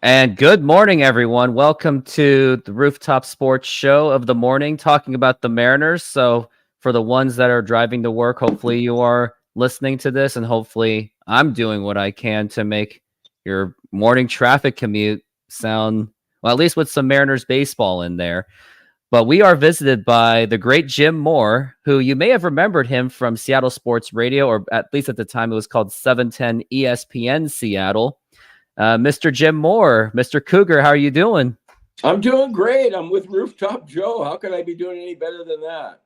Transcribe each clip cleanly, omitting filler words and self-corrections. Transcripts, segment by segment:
And good morning, everyone. Welcome to the Rooftop Sports Show of the morning, talking about the Mariners. So, for the ones that are driving to work, hopefully you are listening to this, and hopefully I'm doing what I can to make your morning traffic commute sound, well, at least with some Mariners baseball in there. But we are visited by the great Jim Moore, who you may have remembered him from Seattle Sports Radio, or at least at the time it was called 710 ESPN Seattle. Mr. Jim Moore, Mr. Cougar, how are you doing? I'm doing great. I'm with Rooftop Joe. How could I be doing any better than that?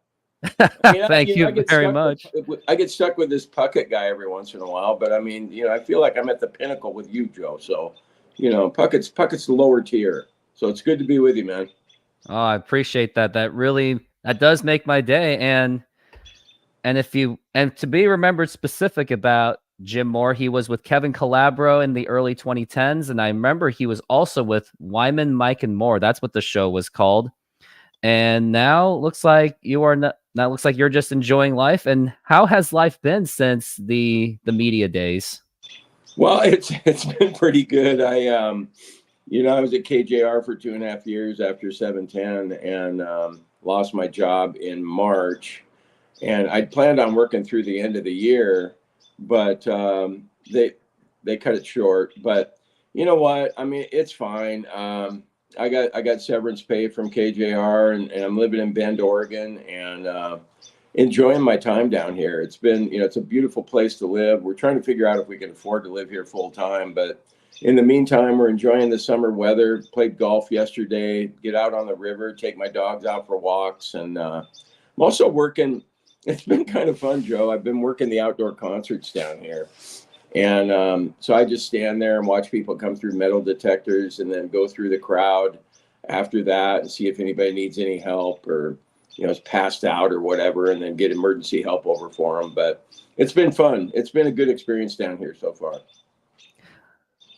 Thank you very much. I get stuck with this Puckett guy every once in a while, but I mean, I feel like I'm at the pinnacle with you, Joe. So, Puckett's the lower tier. So it's good to be with you, man. Oh, I appreciate that. That does make my day. And to be remembered specific about Jim Moore, he was with Kevin Calabro in the early 2010s, and I remember he was also with Wyman, Mike, and Moore. That's what the show was called. And now looks like you are not. Now looks like you're just enjoying life. And how has life been since the media days? Well, it's been pretty good. I was at KJR for 2.5 years after 710, and lost my job in March. And I'd planned on working through the end of the year, but they cut it short. But you know what? I mean, it's fine. I got severance pay from KJR, and I'm living in Bend, Oregon, and enjoying my time down here. It's been, it's a beautiful place to live. We're trying to figure out if we can afford to live here full time, but in the meantime, we're enjoying the summer weather. Played golf yesterday, get out on the river, take my dogs out for walks, and I'm also working. It's been kind of fun, Joe. I've been working the outdoor concerts down here. And so I just stand there and watch people come through metal detectors and then go through the crowd after that and see if anybody needs any help or, is passed out or whatever, and then get emergency help over for them. But it's been fun. It's been a good experience down here so far.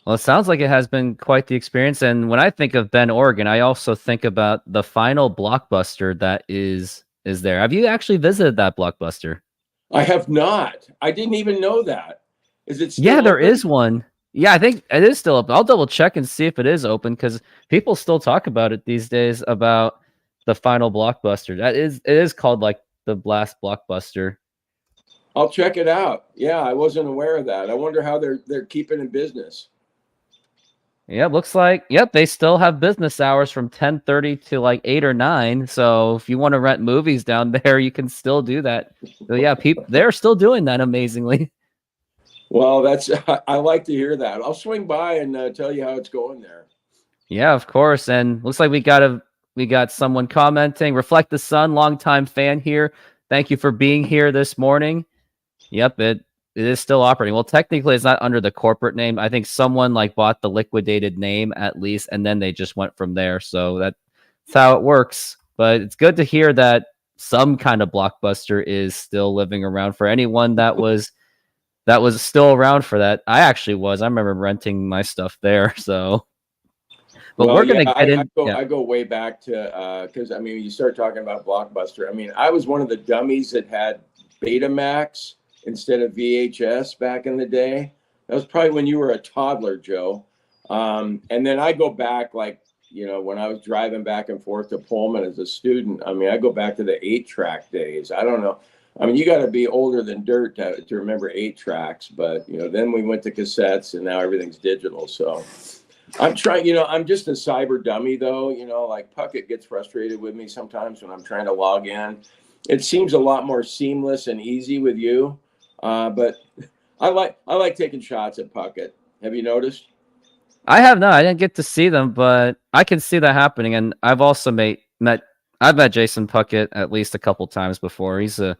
Well, it sounds like it has been quite the experience. And when I think of Bend, Oregon, I also think about the final Blockbuster that is there. Have you actually visited that Blockbuster? I have not. I didn't even know that. Is it still Yeah, there open? is one. Yeah, I think it is still open. I'll double check and see if it is open, because people still talk about it these days, about the final Blockbuster. It is called like the Blast Blockbuster. I'll check it out. Yeah, I wasn't aware of that. I wonder how they're keeping in business. Yeah, looks like, yep, they still have business hours from 10:30 to like 8 or 9. So if you want to rent movies down there, you can still do that. So yeah, they're still doing that amazingly. Well, I like to hear that. I'll swing by and tell you how it's going there. Yeah, of course. And looks like we got someone commenting. Reflect the Sun, longtime fan here. Thank you for being here this morning. Yep, it is still operating. Well, technically, it's not under the corporate name. I think someone bought the liquidated name at least, and then they just went from there. So that's how it works. But it's good to hear that some kind of Blockbuster is still living around. For anyone that was still around for that, I actually was. I remember renting my stuff there. So, but we're gonna get in. I go way back to because I mean, you start talking about Blockbuster. I mean, I was one of the dummies that had Betamax instead of VHS back in the day. That was probably when you were a toddler, Joe. And then I go back, when I was driving back and forth to Pullman as a student. I mean, I go back to the 8-track days. I don't know. I mean, you got to be older than dirt to remember 8 tracks. But, then we went to cassettes, and now everything's digital. So I'm trying, I'm just a cyber dummy, though. Like Puckett gets frustrated with me sometimes when I'm trying to log in. It seems a lot more seamless and easy with you. But I like taking shots at Puckett. Have you noticed? I have not. I didn't get to see them, but I can see that happening. And I've also met Jason Puckett at least a couple times before. He's a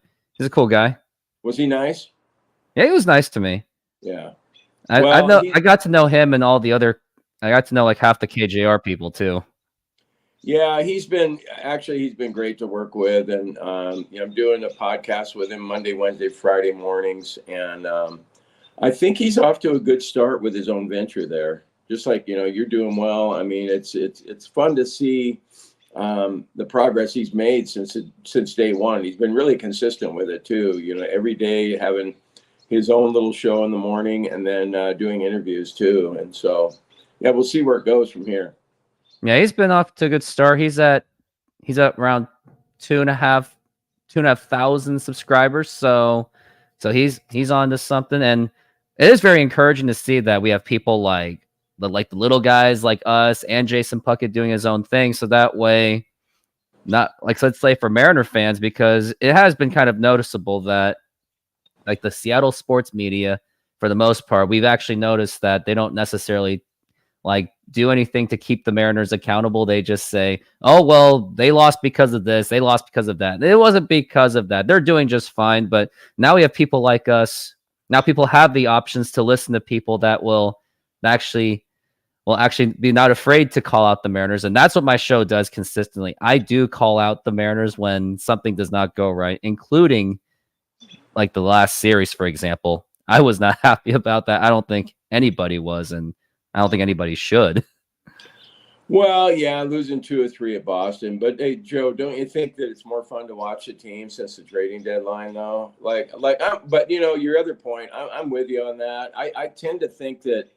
cool guy. Was he nice? Yeah, he was nice to me. Yeah. I got to know him and all the other. I got to know half the KJR people too. Yeah, he's been great to work with, and I'm doing a podcast with him Monday, Wednesday, Friday mornings, and I think he's off to a good start with his own venture there. Just like you're doing well. I mean, it's fun to see the progress he's made since day one. He's been really consistent with it too. Every day having his own little show in the morning, and then doing interviews too. And so yeah, we'll see where it goes from here. Yeah, he's been off to a good start. He's at around 2,500 subscribers. So he's on to something, and it is very encouraging to see that we have people like the little guys like us and Jason Puckett doing his own thing. So that way, not like, let's say for Mariner fans, because it has been kind of noticeable that like the Seattle sports media, for the most part, we've actually noticed that they don't necessarily like do anything to keep the Mariners accountable. They just say, "Oh, well, they lost because of this. They lost because of that." It wasn't because of that. They're doing just fine. But now we have people like us. Now people have the options to listen to people that will actually be not afraid to call out the Mariners. And that's what my show does consistently. I do call out the Mariners when something does not go right, including like the last series, for example. I was not happy about that. I don't think anybody was, and I don't think anybody should. Well, yeah, losing 2 or 3 at Boston, but hey, Joe, don't you think that it's more fun to watch the team since the trading deadline, though? But you know, your other point, I'm with you on that. I tend to think that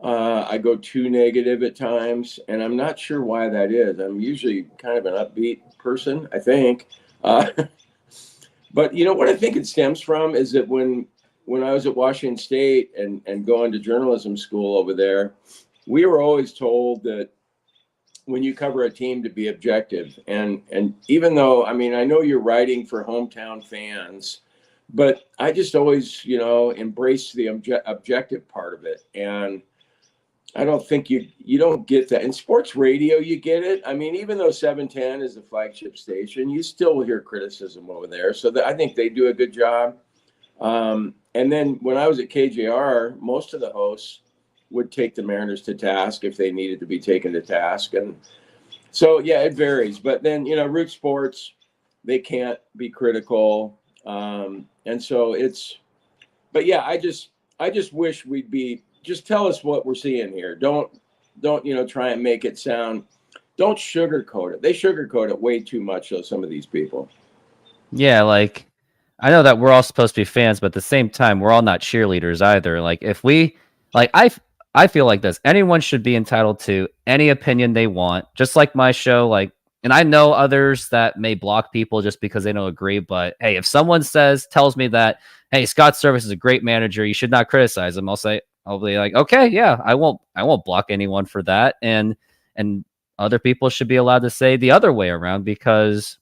I go too negative at times, and I'm not sure why that is. I'm usually kind of an upbeat person, I think. Uh, but you know what I think it stems from is that when I was at Washington State and going to journalism school over there, we were always told that when you cover a team to be objective. And even though, I mean, I know you're writing for hometown fans, but I just always, you know, embrace the objective part of it. And I don't think you don't get that in sports radio. You get it. I mean, even though 710 is the flagship station, you still will hear criticism over there. So I think they do a good job. And then when I was at KJR, most of the hosts would take the Mariners to task if they needed to be taken to task. And so, yeah, it varies. But then, you know, Root Sports, they can't be critical. And so but yeah, I just wish just tell us what we're seeing here. Don't, you know, try and make it sound, don't sugarcoat it. They sugarcoat it way too much, though, some of these people. Yeah, like I know that we're all supposed to be fans, but at the same time, we're all not cheerleaders either. Like if we like I feel like this. Anyone should be entitled to any opinion they want, just like my show. Like, and I know others that may block people just because they don't agree. But hey, if someone tells me that, hey, Scott Service is a great manager, you should not criticize him, I'll be like, okay, yeah, I won't block anyone for that. And other people should be allowed to say the other way around, because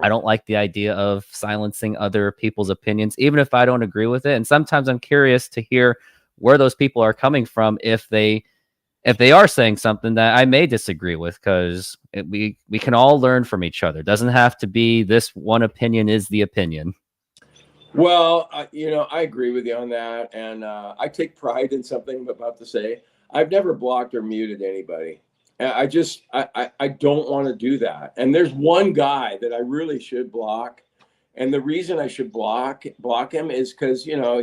I don't like the idea of silencing other people's opinions, even if I don't agree with it. And sometimes I'm curious to hear where those people are coming from if they are saying something that I may disagree with, because we can all learn from each other. It doesn't have to be this one opinion is the opinion. Well, you know, I agree with you on that. And I take pride in something I'm about to say. I've never blocked or muted anybody. I don't want to do that. And there's one guy that I really should block. And the reason I should block him is because, you know,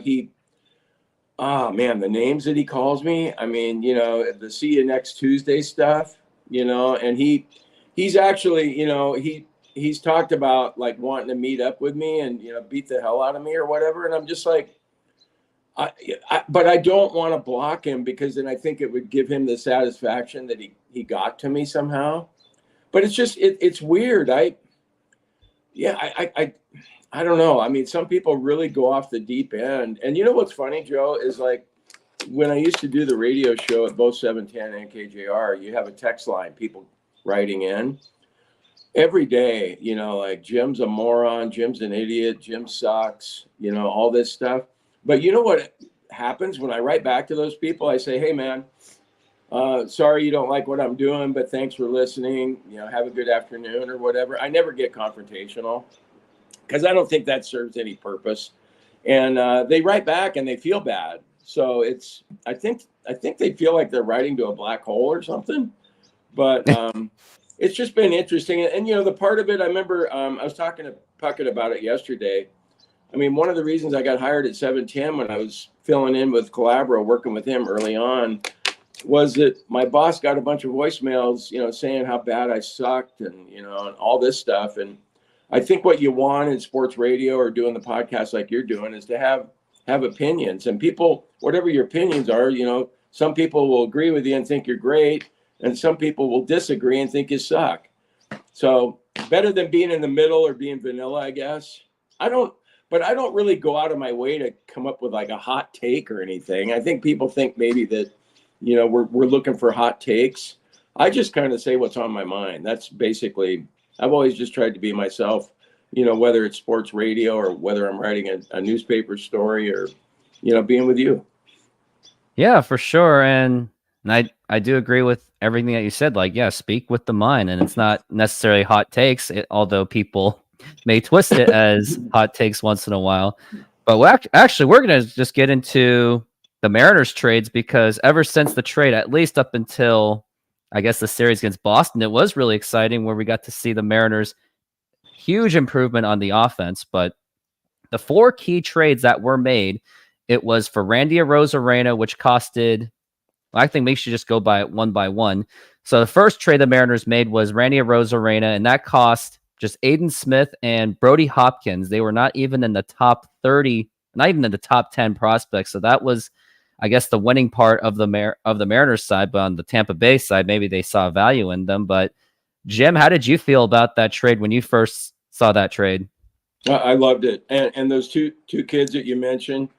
man, the names that he calls me, I mean, you know, the see you next Tuesday stuff, you know, and he's actually, you know, he's talked about like wanting to meet up with me and, you know, beat the hell out of me or whatever. And I'm just like, but I don't want to block him, because then I think it would give him the satisfaction that he got to me somehow. But it's just, it's weird. I don't know. I mean, some people really go off the deep end. And you know what's funny, Joe, is like when I used to do the radio show at both 710 and KJR, you have a text line, people writing in every day, you know, like Jim's a moron, Jim's an idiot, Jim sucks, you know, all this stuff. But you know what happens when I write back to those people? I say, hey, man, sorry you don't like what I'm doing, but thanks for listening. You know, have a good afternoon or whatever. I never get confrontational, because I don't think that serves any purpose. And they write back and they feel bad. So I think they feel like they're writing to a black hole or something. But it's just been interesting. And, you know, the part of it, I remember I was talking to Puckett about it yesterday. I mean, one of the reasons I got hired at 710 when I was filling in with Calabro, working with him early on, was that my boss got a bunch of voicemails, you know, saying how bad I sucked and, you know, and all this stuff. And I think what you want in sports radio or doing the podcast like you're doing is to have opinions, and people, whatever your opinions are, you know, some people will agree with you and think you're great, and some people will disagree and think you suck. So better than being in the middle or being vanilla, I guess. But I don't really go out of my way to come up with like a hot take or anything. I think people think maybe that, we're looking for hot takes. I just kind of say what's on my mind. That's basically, I've always just tried to be myself, whether it's sports radio or whether I'm writing a newspaper story or, being with you. Yeah, for sure. And I do agree with everything that you said. Like, yeah, speak with the mind. And it's not necessarily hot takes, although people may twist it as hot takes once in a while. But we're going to just get into the Mariners trades, because ever since the trade, at least up until, I guess, the series against Boston, it was really exciting where we got to see the Mariners huge improvement on the offense. But the 4 key trades that were made, it was for Randy Arozarena, which costed, I think we should just go by it one by one. So the first trade the Mariners made was Randy Arozarena, and that cost just Aiden Smith and Brody Hopkins. They were not even in the top 30, not even in the top 10 prospects. So that was, I guess, the winning part of the Mariners side. But on the Tampa Bay side, maybe they saw value in them. But Jim, how did you feel about that trade when you first saw that trade? I loved it. And those two kids that you mentioned,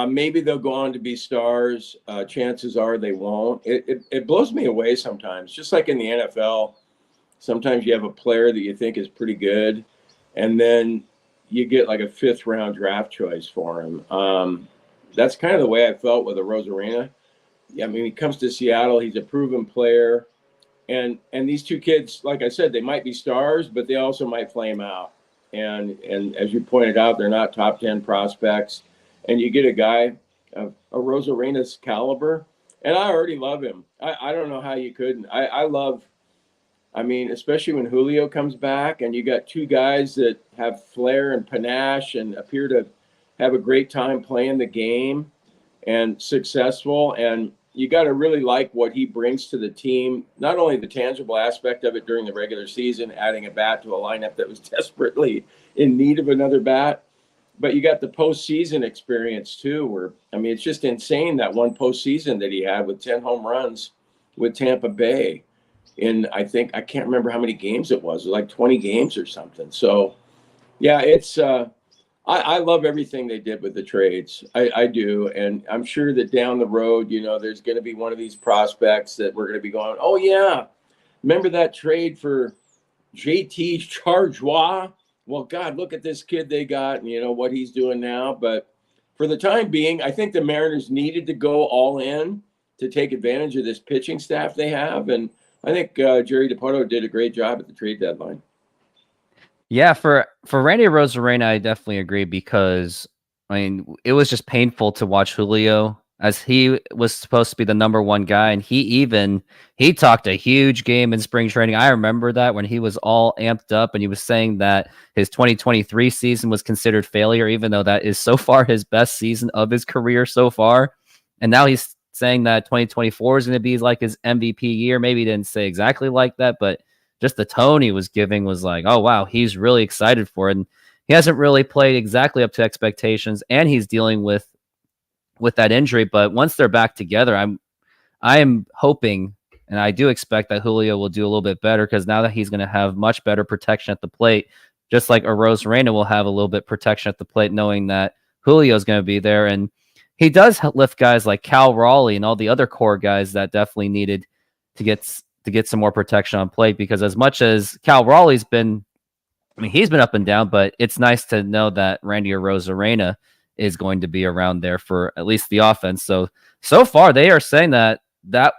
maybe they'll go on to be stars. Chances are they won't. It blows me away sometimes. Just like in the NFL, sometimes you have a player that you think is pretty good, and then you get like a 5th round draft choice for him. That's kind of the way I felt with Arozarena. Yeah, I mean, he comes to Seattle. He's a proven player. And these 2 kids, like I said, they might be stars, but they also might flame out. And as you pointed out, they're not top 10 prospects. And you get a guy of Arozarena's caliber, and I already love him. I don't know how you couldn't. I mean, especially when Julio comes back, and you got 2 guys that have flair and panache and appear to have a great time playing the game and successful. And you got to really like what he brings to the team, not only the tangible aspect of it during the regular season, adding a bat to a lineup that was desperately in need of another bat, but you got the postseason experience too, where, I mean, it's just insane that one postseason that he had with 10 home runs with Tampa Bay in, I can't remember how many games it was like 20 games or something. So yeah, it's, I love everything they did with the trades. I do. And I'm sure that down the road, there's going to be one of these prospects that we're going to be going, oh yeah, remember that trade for JT Chargois? Well, God, look at this kid they got and what he's doing now. But for the time being, I think the Mariners needed to go all in to take advantage of this pitching staff they have. And I think Jerry DiPoto did a great job at the trade deadline. Yeah, for Randy Arozarena, I definitely agree, because I mean, it was just painful to watch Julio, as he was supposed to be the number 1 guy, and he talked a huge game in spring training. I remember that when he was all amped up, and he was saying that his 2023 season was considered failure, even though that is so far his best season of his career so far. And now he's saying that 2024 is going to be like his MVP year. Maybe he didn't say exactly like that, but just the tone he was giving was like, oh, wow, he's really excited for it. And he hasn't really played exactly up to expectations, and he's dealing with that injury. But once they're back together, I am hoping, and I do expect, that Julio will do a little bit better, because now that he's going to have much better protection at the plate, just like Arozarena will have a little bit protection at the plate, knowing that Julio is going to be there. And he does lift guys like Cal Raleigh and all the other core guys that definitely needed to get some more protection on plate, because as much as Cal Raleigh's been, I mean, he's been up and down, but it's nice to know that Randy Arozarena is going to be around there for at least the offense. So far they are saying that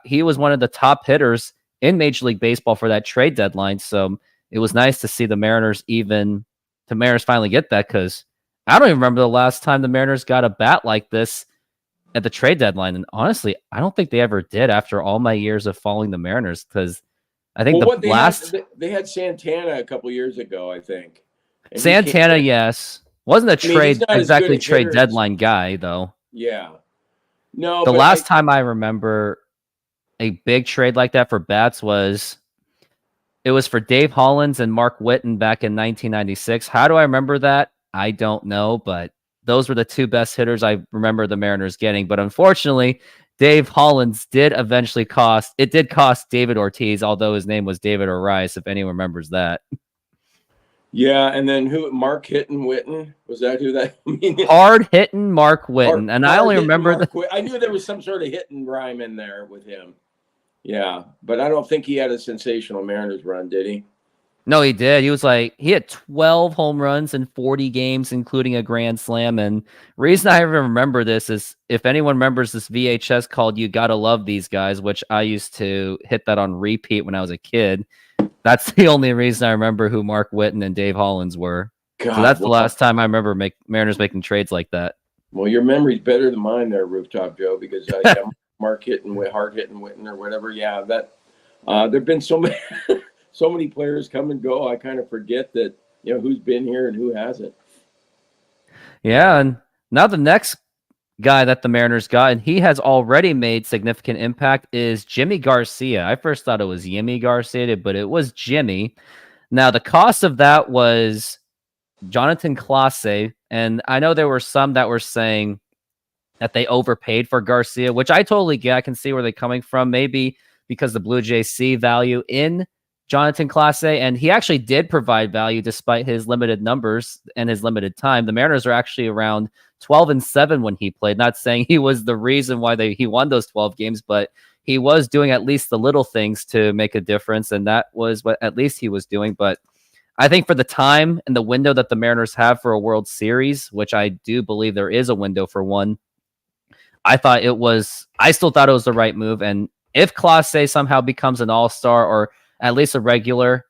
he was one of the top hitters in Major League Baseball for that trade deadline. So it was nice to see the Mariners finally get that, because I don't even remember the last time the Mariners got a bat like this at the trade deadline. And honestly, I don't think they ever did after all my years of following the Mariners, because I think they had Santana a couple years ago, I think. And Santana, yes. Wasn't a trade deadline guy, though. Yeah. No, the last time I remember a big trade like that for bats was for Dave Hollins and Mark Whitten back in 1996. How do I remember that? I don't know, but those were the 2 best hitters I remember the Mariners getting. But unfortunately, Dave Hollins did eventually cost David Ortiz, although his name was David Orice, if anyone remembers that. Yeah, and then who? Mark Witten, was that who that? I mean, Hard hitting Mark Witten, and I only remember I knew there was some sort of hit and rhyme in there with him. Yeah, but I don't think he had a sensational Mariners run, did he? No, he did. He had 12 home runs in 40 games, including a grand slam. And reason I even remember this is if anyone remembers this VHS called "You Gotta Love These Guys," which I used to hit that on repeat when I was a kid. That's the only reason I remember who Mark Witten and Dave Hollins were. God, so that's the last time I remember Mariners making trades like that. Well, your memory's better than mine there, Rooftop Joe, because Mark hard hitting Witten or whatever. Yeah, that there've been so many so many players come and go. I kind of forget that, you know, who's been here and who hasn't. Yeah, and now the next guy that the Mariners got, and he has already made significant impact, is Jimmy Garcia. I first thought it was Yimmy Garcia, but it was Jimmy. Now, the cost of that was Jonathan Clase, and I know there were some that were saying that they overpaid for Garcia, which I totally get. I can see where they're coming from. Maybe because the Blue Jays see value in Jonathan Clase, and he actually did provide value despite his limited numbers and his limited time. The Mariners are actually around 12-7 when he played. Not saying he was the reason why he won those 12 games, but he was doing at least the little things to make a difference, and that was what at least he was doing. But I think for the time and the window that the Mariners have for a World Series, which I do believe there is a window for one, I still thought it was the right move. And if Clase somehow becomes an all-star or at least a regular,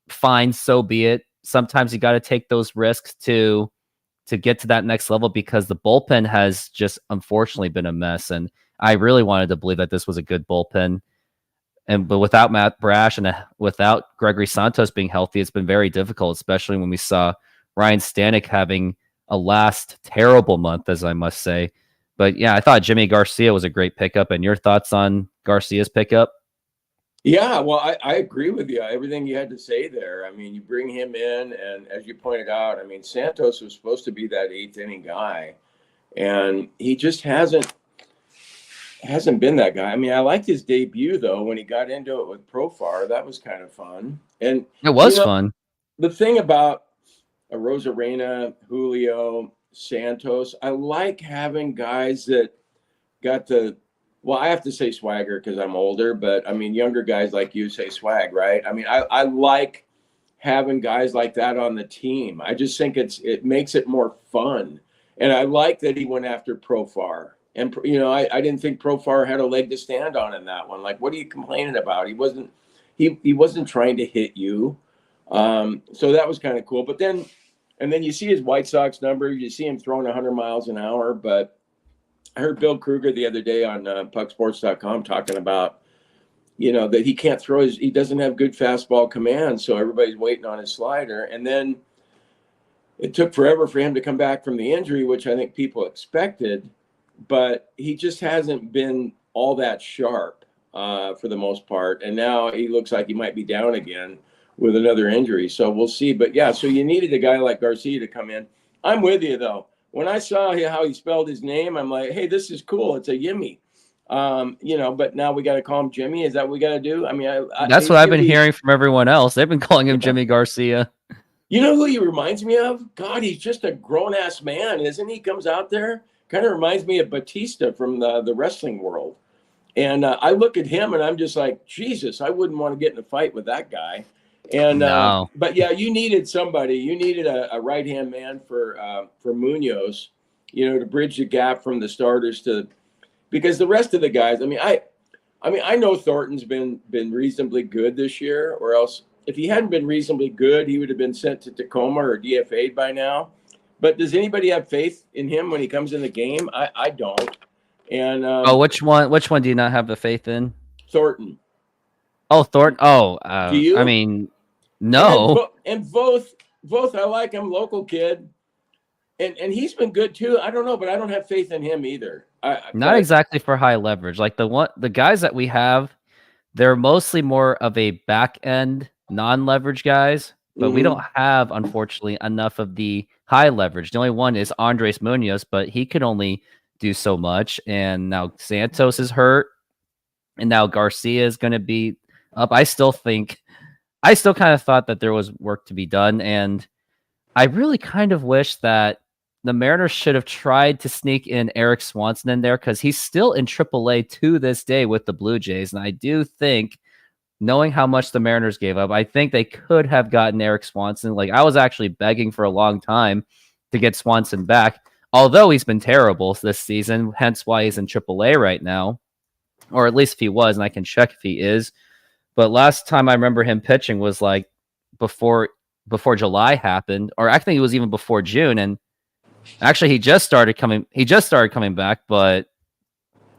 fine, so be it. Sometimes you got to take those risks to get to that next level, because the bullpen has just unfortunately been a mess. And I really wanted to believe that this was a good bullpen. But without Matt Brash and without Gregory Santos being healthy, it's been very difficult, especially when we saw Ryan Stanek having a last terrible month, as I must say. But yeah, I thought Jimmy Garcia was a great pickup. And your thoughts on Garcia's pickup? Yeah, well, I agree with you. Everything you had to say there. I mean, you bring him in, and as you pointed out, I mean, Santos was supposed to be that eighth inning guy, and he just hasn't been that guy. I mean, I liked his debut though when he got into it with Profar. That was kind of fun, and it was fun. The thing about Rosarena, Julio, Santos, I like having guys that got the. Well, I have to say swagger because I'm older, but I mean, younger guys like you say swag, right? I mean, I like having guys like that on the team. I just think it makes it more fun. And I like that he went after Profar. And, you know, I didn't think Profar had a leg to stand on in that one. Like, what are you complaining about? He wasn't trying to hit you. So that was kind of cool. But then you see his White Sox number. You see him throwing 100 miles an hour, but I heard Bill Kruger the other day on pucksports.com talking about, you know, that he can't he doesn't have good fastball command. So everybody's waiting on his slider. And then it took forever for him to come back from the injury, which I think people expected, but he just hasn't been all that sharp for the most part. And now he looks like he might be down again with another injury. So we'll see. But yeah, so you needed a guy like Garcia to come in. I'm with you though. When I saw how he spelled his name, I'm like, hey, this is cool. It's a Yimmy. You know, but now we got to call him Jimmy. Is that what we got to do? I mean, that's what I've been hearing from everyone else. They've been calling him Jimmy Garcia. You know who he reminds me of? God, he's just a grown-ass man, isn't he? Comes out there. Kind of reminds me of Batista from the wrestling world. And I look at him and I'm just like, Jesus, I wouldn't want to get in a fight with that guy. And no. But yeah, you needed somebody. You needed a right-hand man for Munoz, you know, to bridge the gap from the starters to, because the rest of the guys. I mean, I know Thornton's been reasonably good this year, or else if he hadn't been reasonably good, he would have been sent to Tacoma or DFA'd by now. But does anybody have faith in him when he comes in the game? I don't. And which one do you not have the faith in? Thornton. Oh, Thornton. Oh, do you? I mean, no. And both I like him, local kid, and he's been good too. I don't know, but I don't have faith in him either. Not exactly for high leverage. Like the guys that we have, they're mostly more of a back end non-leverage guys, but we don't have, unfortunately, enough of the high leverage. The only one is Andres Munoz, but he could only do so much. And now Santos is hurt, and now Garcia is going to be up. I still kind of thought that there was work to be done, and I really kind of wish that the Mariners should have tried to sneak in Eric Swanson in there, because he's still in AAA to this day with the Blue Jays. And I do think, knowing how much the Mariners gave up, I think they could have gotten Eric Swanson. Like, I was actually begging for a long time to get Swanson back, although he's been terrible this season, hence why he's in AAA right now, or at least if he was, and I can check if he is. But last time I remember him pitching was like before July happened, or I think it was even before June. And actually, he just started coming back. But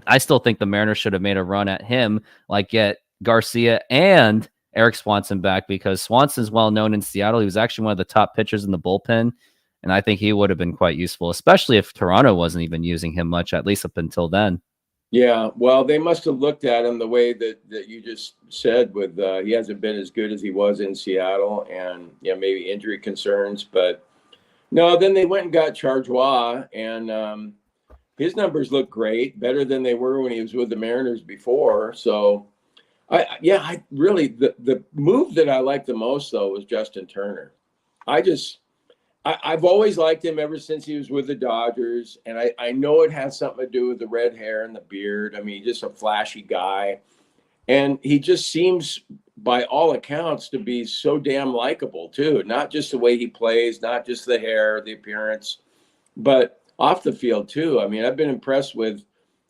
I still think the Mariners should have made a run at him, like get Garcia and Eric Swanson back, because Swanson's well known in Seattle. He was actually one of the top pitchers in the bullpen, and I think he would have been quite useful, especially if Toronto wasn't even using him much, at least up until then. Yeah, well, they must have looked at him the way that you just said. With he hasn't been as good as he was in Seattle, and maybe injury concerns. But no, then they went and got Chargois, and his numbers look great, better than they were when he was with the Mariners before. So, I really the move that I liked the most though was Justin Turner. I've always liked him ever since he was with the Dodgers, and I know it has something to do with the red hair and the beard. I mean, he's just a flashy guy, and he just seems, by all accounts, to be so damn likable too. Not just the way he plays, not just the hair, the appearance, but off the field too. I mean, I've been impressed with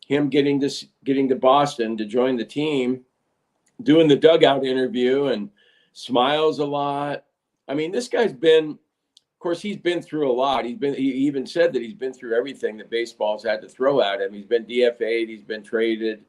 him getting to Boston to join the team, doing the dugout interview, and smiles a lot. I mean, this guy's been. Of course, he's been through a lot. He even said that he's been through everything that baseball's had to throw at him. He's been DFA'd. He's been traded.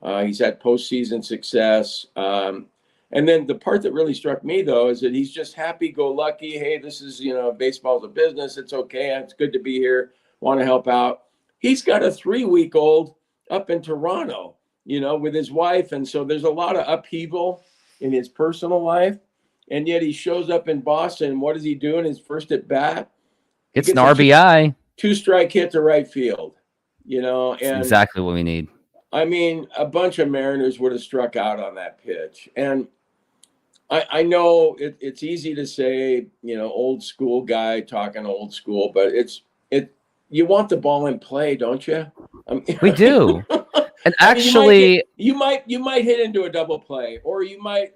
He's had postseason success. And then the part that really struck me, though, is that he's just happy-go-lucky. Hey, this is, baseball's a business. It's okay. It's good to be here. Want to help out. He's got a 3-week-old up in Toronto, with his wife. And so there's a lot of upheaval in his personal life. And yet he shows up in Boston. What does he do in his first at bat? It's an RBI. 2-strike hit to right field, and that's exactly what we need. I mean, a bunch of Mariners would have struck out on that pitch. And I know it's easy to say, old school guy talking old school, but you want the ball in play, don't you? We do. And actually, you might hit into a double play, or you might.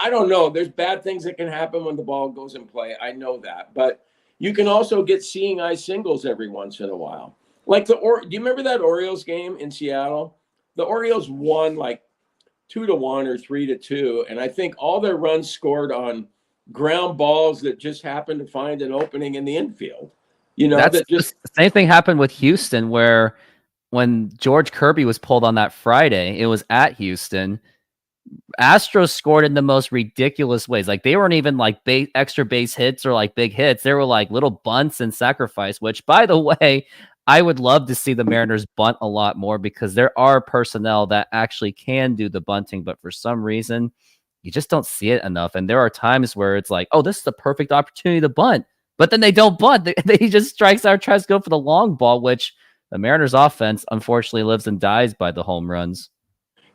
I don't know. There's bad things that can happen when the ball goes in play. I know that. But you can also get seeing eye singles every once in a while. Like do you remember that Orioles game in Seattle? The Orioles won like 2-1 or 3-2. And I think all their runs scored on ground balls that just happened to find an opening in the infield. The same thing happened with Houston, where when George Kirby was pulled on that Friday, it was at Houston. Astros scored in the most ridiculous ways. Like, they weren't even like extra base hits or like big hits. They were like little bunts and sacrifice, which, by the way, I would love to see the Mariners bunt a lot more, because there are personnel that actually can do the bunting, but for some reason you just don't see it enough. And there are times where it's like, oh, this is the perfect opportunity to bunt, but then they don't bunt. They just strikes out, tries to go for the long ball, which the Mariners offense unfortunately lives and dies by the home runs.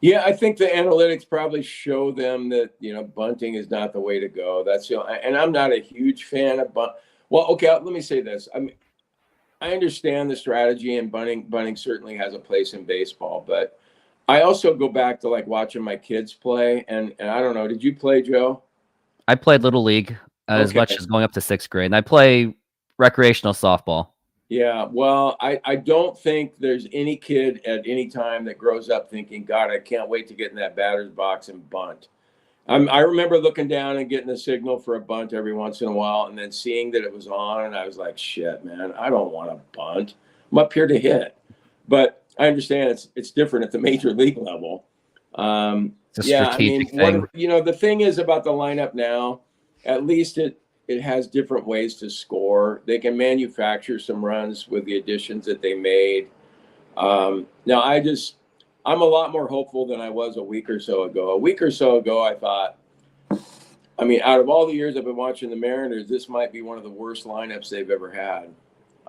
Yeah, I think the analytics probably show them that, bunting is not the way to go. That's and I'm not a huge fan of bunt. Well, okay, let me say this. I mean, I understand the strategy, and bunting certainly has a place in baseball, but I also go back to like watching my kids play, and I don't know, did you play, Joe? I played Little League as much as going up to 6th grade, and I play recreational softball. Yeah, well, I don't think there's any kid at any time that grows up thinking, God, I can't wait to get in that batter's box and bunt. I remember looking down and getting a signal for a bunt every once in a while, and then seeing that it was on, and I was like, shit, man, I don't want to bunt. I'm up here to hit. But I understand it's different at the major league level. It's a strategic thing. The thing is about the lineup now, at least it has different ways to score. They can manufacture some runs with the additions that they made. Now, I'm a lot more hopeful than I was a week or so ago. A week or so ago, I thought, out of all the years I've been watching the Mariners, this might be one of the worst lineups they've ever had.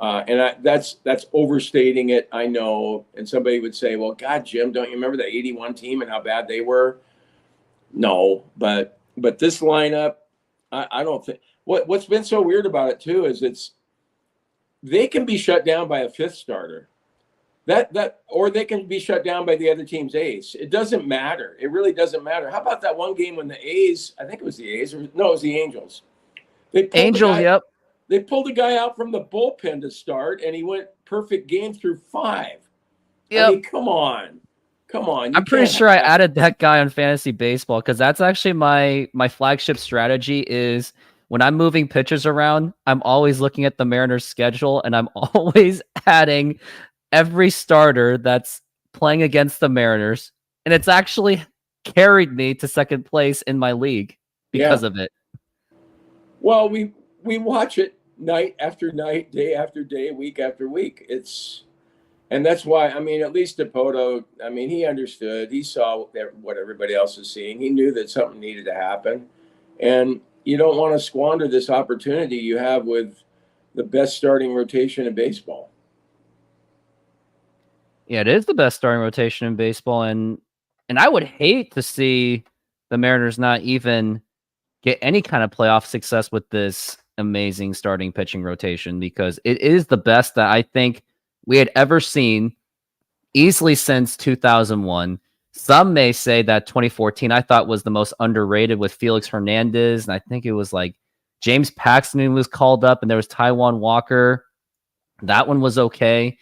And that's overstating it, I know. And somebody would say, well, God, Jim, don't you remember the 81 team and how bad they were? No, but this lineup, I don't think what's been so weird about it too is they can be shut down by a fifth starter. Or they can be shut down by the other team's ace. It doesn't matter. It really doesn't matter. How about that one game when the A's, I think it was the A's, it was the Angels. Angels, yep. They pulled the guy out from the bullpen to start, and he went perfect game through 5. Yep. I mean, come on. I'm pretty sure I added that guy on fantasy baseball because that's actually my flagship strategy is when I'm moving pitchers around, I'm always looking at the Mariners schedule and I'm always adding every starter that's playing against the Mariners. And it's actually carried me to second place in my league because of it. Well, we watch it night after night, day after day, week after week. And that's why, I mean, at least Dipoto, I mean, he understood. He saw what everybody else is seeing. He knew that something needed to happen. And you don't want to squander this opportunity you have with the best starting rotation in baseball. Yeah, it is the best starting rotation in baseball. And I would hate to see the Mariners not even get any kind of playoff success with this amazing starting pitching rotation because it is the best that I think we had ever seen easily since 2001. Some may say that 2014 I thought was the most underrated with Felix Hernandez. And I think it was like James Paxton was called up and there was Taijuan Walker. That one was okay.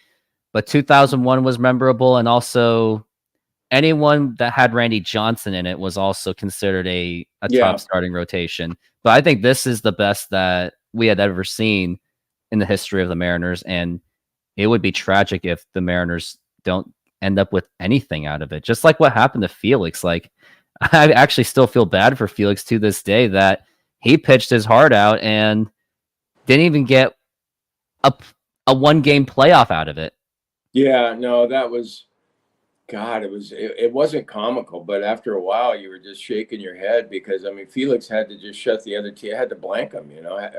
But 2001 was memorable. And also anyone that had Randy Johnson in it was also considered a top starting rotation. But I think this is the best that we had ever seen in the history of the Mariners. And it would be tragic if the Mariners don't end up with anything out of it. Just like what happened to Felix. Like, I actually still feel bad for Felix to this day that he pitched his heart out and didn't even get a one-game playoff out of it. Yeah, no, that was, God, it wasn't comical, but after a while you were just shaking your head because, I mean, Felix had to just shut the other team, had to blank him,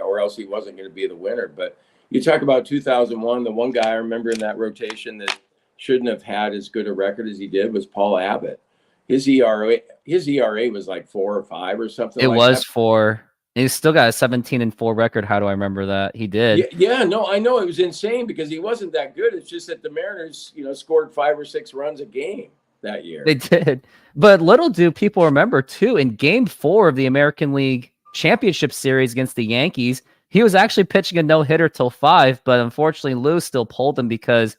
or else he wasn't going to be the winner. But you talk about 2001, the one guy I remember in that rotation that shouldn't have had as good a record as he did was Paul Abbott. His ERA was like 4 or 5 or something. It was 4. He's still got a 17-4 record. How do I remember that? He did. Yeah, no, I know it was insane because he wasn't that good. It's just that the Mariners, scored 5 or 6 runs a game that year. They did. But little do people remember, too, in Game 4 of the American League Championship Series against the Yankees, he was actually pitching a no-hitter till 5, but unfortunately Lou still pulled him because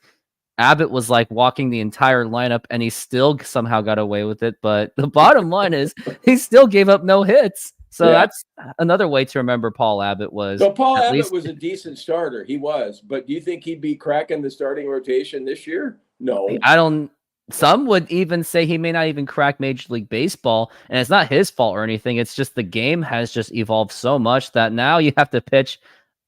Abbott was like walking the entire lineup and he still somehow got away with it. But the bottom line is he still gave up no hits. So that's another way to remember Paul Abbott was. So Paul Abbott was a decent starter. He was. But do you think he'd be cracking the starting rotation this year? No. I don't. Some would even say he may not even crack Major League Baseball. And it's not his fault or anything. It's just the game has just evolved so much that now you have to pitch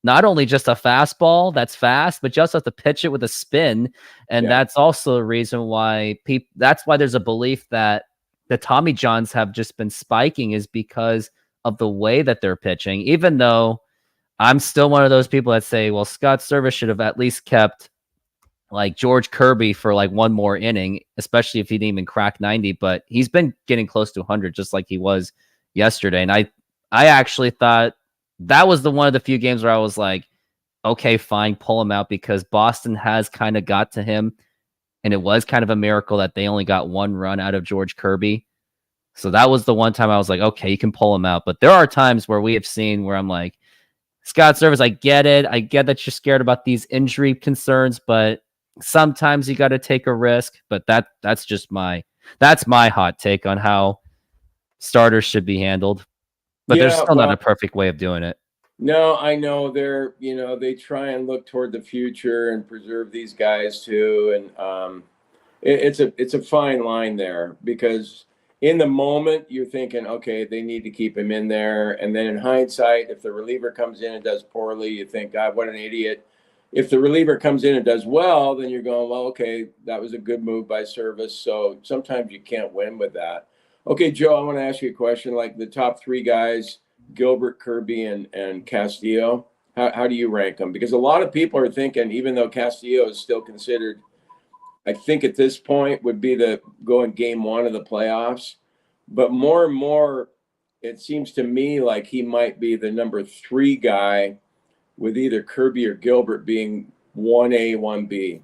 not only just a fastball that's fast, but you also have to pitch it with a spin. And that's also the reason why that's why there's a belief that the Tommy Johns have just been spiking is because of the way that they're pitching, even though I'm still one of those people that say, well, Scott Service should have at least kept like George Kirby for like one more inning, especially if he didn't even crack 90, but he's been getting close to 100 just like he was yesterday. And I actually thought that was one of the few games where I was like, okay, fine, pull him out because Boston has kind of got to him. And it was kind of a miracle that they only got 1 run out of George Kirby. So that was the one time I was like, okay, you can pull him out. But there are times where we have seen where I'm like, Scott Service, I get it. I get that you're scared about these injury concerns, but sometimes you got to take a risk. But that's my hot take on how starters should be handled. But there's still not a perfect way of doing it. No, I know they try and look toward the future and preserve these guys too. And it's a fine line there because in the moment you're thinking, okay, they need to keep him in there. And then in hindsight, if the reliever comes in and does poorly, you think, God, what an idiot. If the reliever comes in and does well, then you're going, well, okay, that was a good move by Service. So sometimes you can't win with that. Okay, Joe, I want to ask you a question. Like the top 3 guys, Gilbert, Kirby, and Castillo, How do you rank them? Because a lot of people are thinking, even though Castillo is still considered, I think at this point would be the going game one of the playoffs, but more and more, it seems to me like he might be the number 3 guy, with either Kirby or Gilbert being 1A, 1B.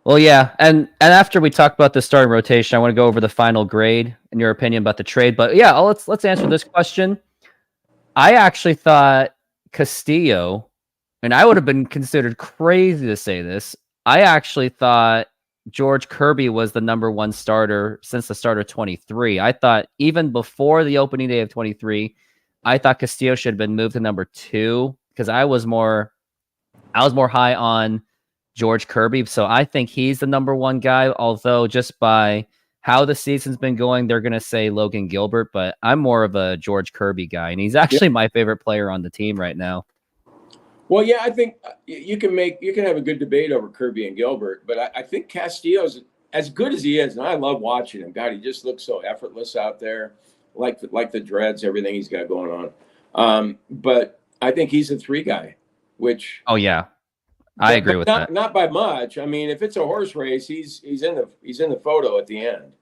Well, yeah, and after we talk about the starting rotation, I want to go over the final grade and your opinion about the trade. But yeah, let's answer this question. I actually thought Castillo, and I would have been considered crazy to say this. I actually thought George Kirby was the number 1 starter since the start of 23. I thought even before the opening day of 23, I thought Castillo should have been moved to number 2 because I was more high on George Kirby. So I think he's the number 1 guy, although just by how the season's been going, they're going to say Logan Gilbert, but I'm more of a George Kirby guy, and he's actually my favorite player on the team right now. Well, yeah, I think you can have a good debate over Kirby and Gilbert, but I think Castillo's as good as he is, and I love watching him. God, he just looks so effortless out there, like the dreads, everything he's got going on. But I think he's a 3 guy, which yeah, I agree with that. Not by much. I mean, if it's a horse race, he's in the photo at the end.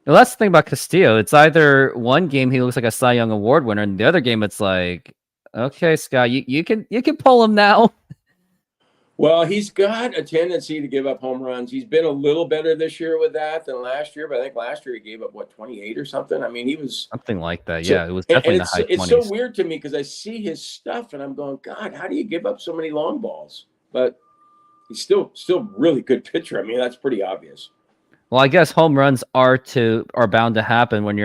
Well, that's the thing about Castillo. It's either one game he looks like a Cy Young Award winner, and the other game it's like, okay, Scott, you can pull him now. Well, he's got a tendency to give up home runs. He's been a little better this year with that than last year, but I think last year he gave up 28 or something. I mean, he was something like that. Yeah, it was definitely the high 20s. It's so weird to me because I see his stuff and I'm going, God, how do you give up so many long balls? But he's still really good pitcher. I mean, that's pretty obvious. Well, I guess home runs are bound to happen when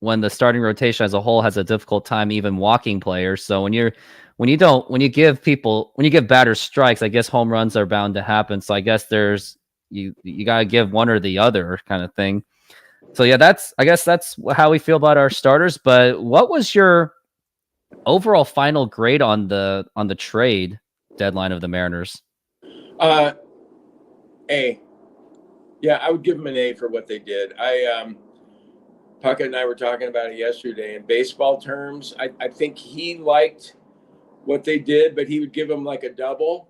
when the starting rotation as a whole has a difficult time even walking players. So when you give batters strikes, I guess home runs are bound to happen. So I guess you got to give one or the other kind of thing. So yeah, I guess that's how we feel about our starters. But what was your overall final grade on the trade deadline of the Mariners? A. Yeah, I would give them an A for what they did. Puckett and I were talking about it yesterday. In baseball terms, I think he liked what they did, but he would give them like a double.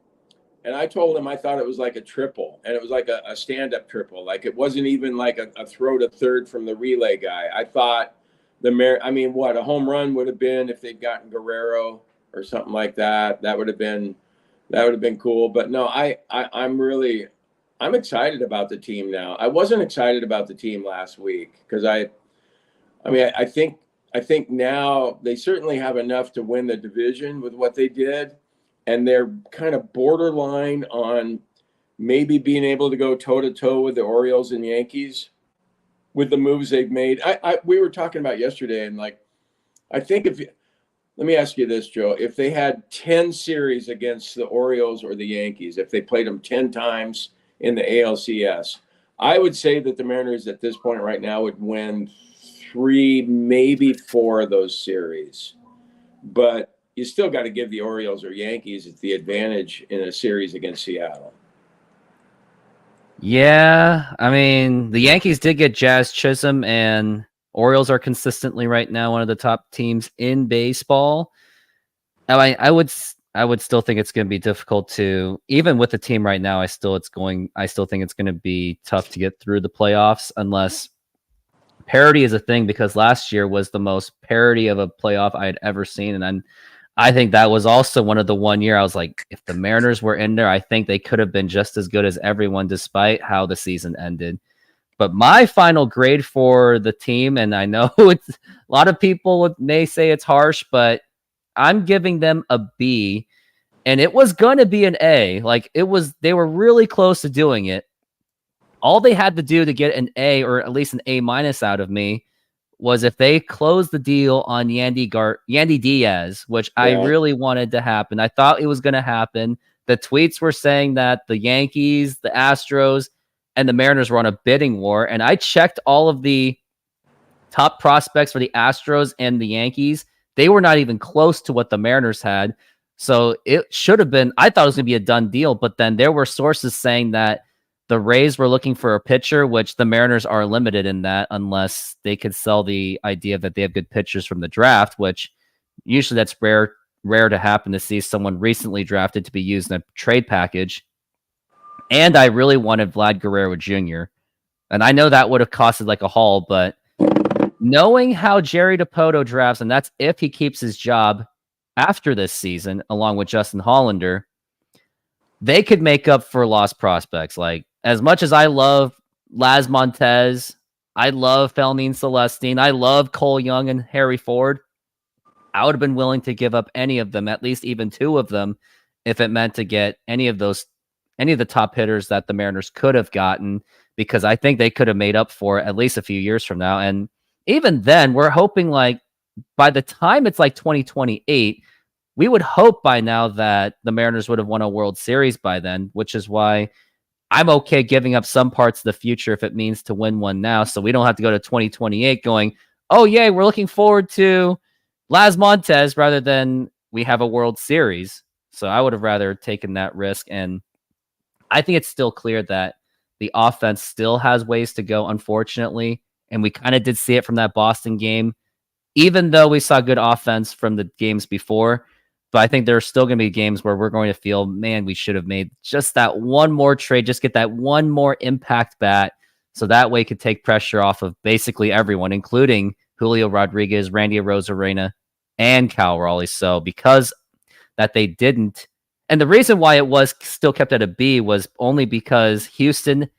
And I told him I thought it was like a triple, and it was like a stand-up triple. Like it wasn't even like a throw to third from the relay guy. I thought a home run would have been if they'd gotten Guerrero or something like that. That would have been cool. But no, I'm excited about the team now. I wasn't excited about the team last week because I think now they certainly have enough to win the division with what they did, and they're kind of borderline on maybe being able to go toe-to-toe with the Orioles and Yankees with the moves they've made. We were talking about yesterday, and I think let me ask you this, Joe. If they had 10 series against the Orioles or the Yankees, if they played them 10 times in the ALCS, I would say that the Mariners at this point right now would win 3, maybe 4 of those series. But you still got to give the Orioles or Yankees the advantage in a series against Seattle. Yeah, I mean, the Yankees did get Jazz Chisholm, and Orioles are consistently right now one of the top teams in baseball. I would still think it's going to be difficult to, even with the team right now. I still think it's going to be tough to get through the playoffs unless parity is a thing, because last year was the most parity of a playoff I had ever seen. And I think that was also one of the one year I was like, if the Mariners were in there, I think they could have been just as good as everyone despite how the season ended. But my final grade for the team, and I know it's a lot of people may say it's harsh, but I'm giving them a B, and it was going to be an A. They were really close to doing it. All they had to do to get an A, or at least an A- out of me, was if they closed the deal on Yandy Diaz, which I really wanted to happen. I thought it was going to happen. The tweets were saying that the Yankees, the Astros, and the Mariners were on a bidding war, and I checked all of the top prospects for the Astros and the Yankees. They were not even close to what the Mariners had. So it should have been, I thought it was going to be a done deal, but then there were sources saying that the Rays were looking for a pitcher, which the Mariners are limited in that unless they could sell the idea that they have good pitchers from the draft, which usually that's rare rare to happen to see someone recently drafted to be used in a trade package. And I really wanted Vlad Guerrero Jr. And I know that would have costed like a haul, but knowing how Jerry DiPoto drafts, and that's if he keeps his job after this season, along with Justin Hollander, they could make up for lost prospects. Like, as much as I love Laz Montez, I love Felnine Celestine, I love Cole Young and Harry Ford, I would have been willing to give up any of them, at least even two of them, if it meant to get any of the top hitters that the Mariners could have gotten, because I think they could have made up for it at least a few years from now. And even then, we're hoping like by the time it's like 2028, we would hope by now that the Mariners would have won a World Series by then, which is why I'm okay giving up some parts of the future if it means to win one now. So we don't have to go to 2028 going, oh, yay, we're looking forward to Laz Montez rather than we have a World Series. So I would have rather taken that risk. And I think it's still clear that the offense still has ways to go, unfortunately. And we kind of did see it from that Boston game, even though we saw good offense from the games before. But I think there are still going to be games where we're going to feel, man, we should have made just that one more trade, just get that one more impact bat. So that way could take pressure off of basically everyone, including Julio Rodriguez, Randy Arozarena, and Cal Raleigh. So because that they didn't, and the reason why it was still kept at a B was only because Houston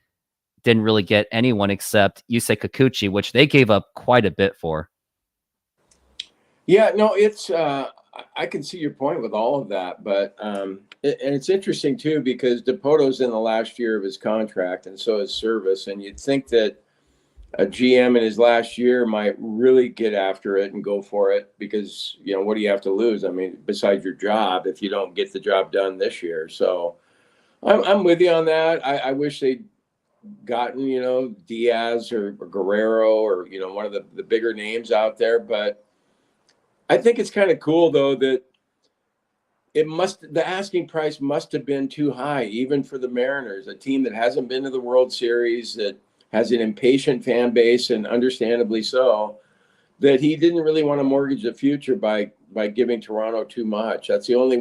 didn't really get anyone except Yusei Kikuchi, which they gave up quite a bit for. Yeah, no, it's I can see your point with all of that, but and it's interesting too because DiPoto's in the last year of his contract, and so is Service, and you'd think that a GM in his last year might really get after it and go for it because, you know, what do you have to lose? I mean, besides your job, if you don't get the job done this year. So I'm with you on that. I wish they'd gotten, you know, Diaz or Guerrero or, you know, one of the bigger names out there. But I think it's kind of cool, though, that the asking price must have been too high, even for the Mariners, a team that hasn't been to the World Series, that has an impatient fan base, and understandably so, that he didn't really want to mortgage the future by giving Toronto too much. That's the only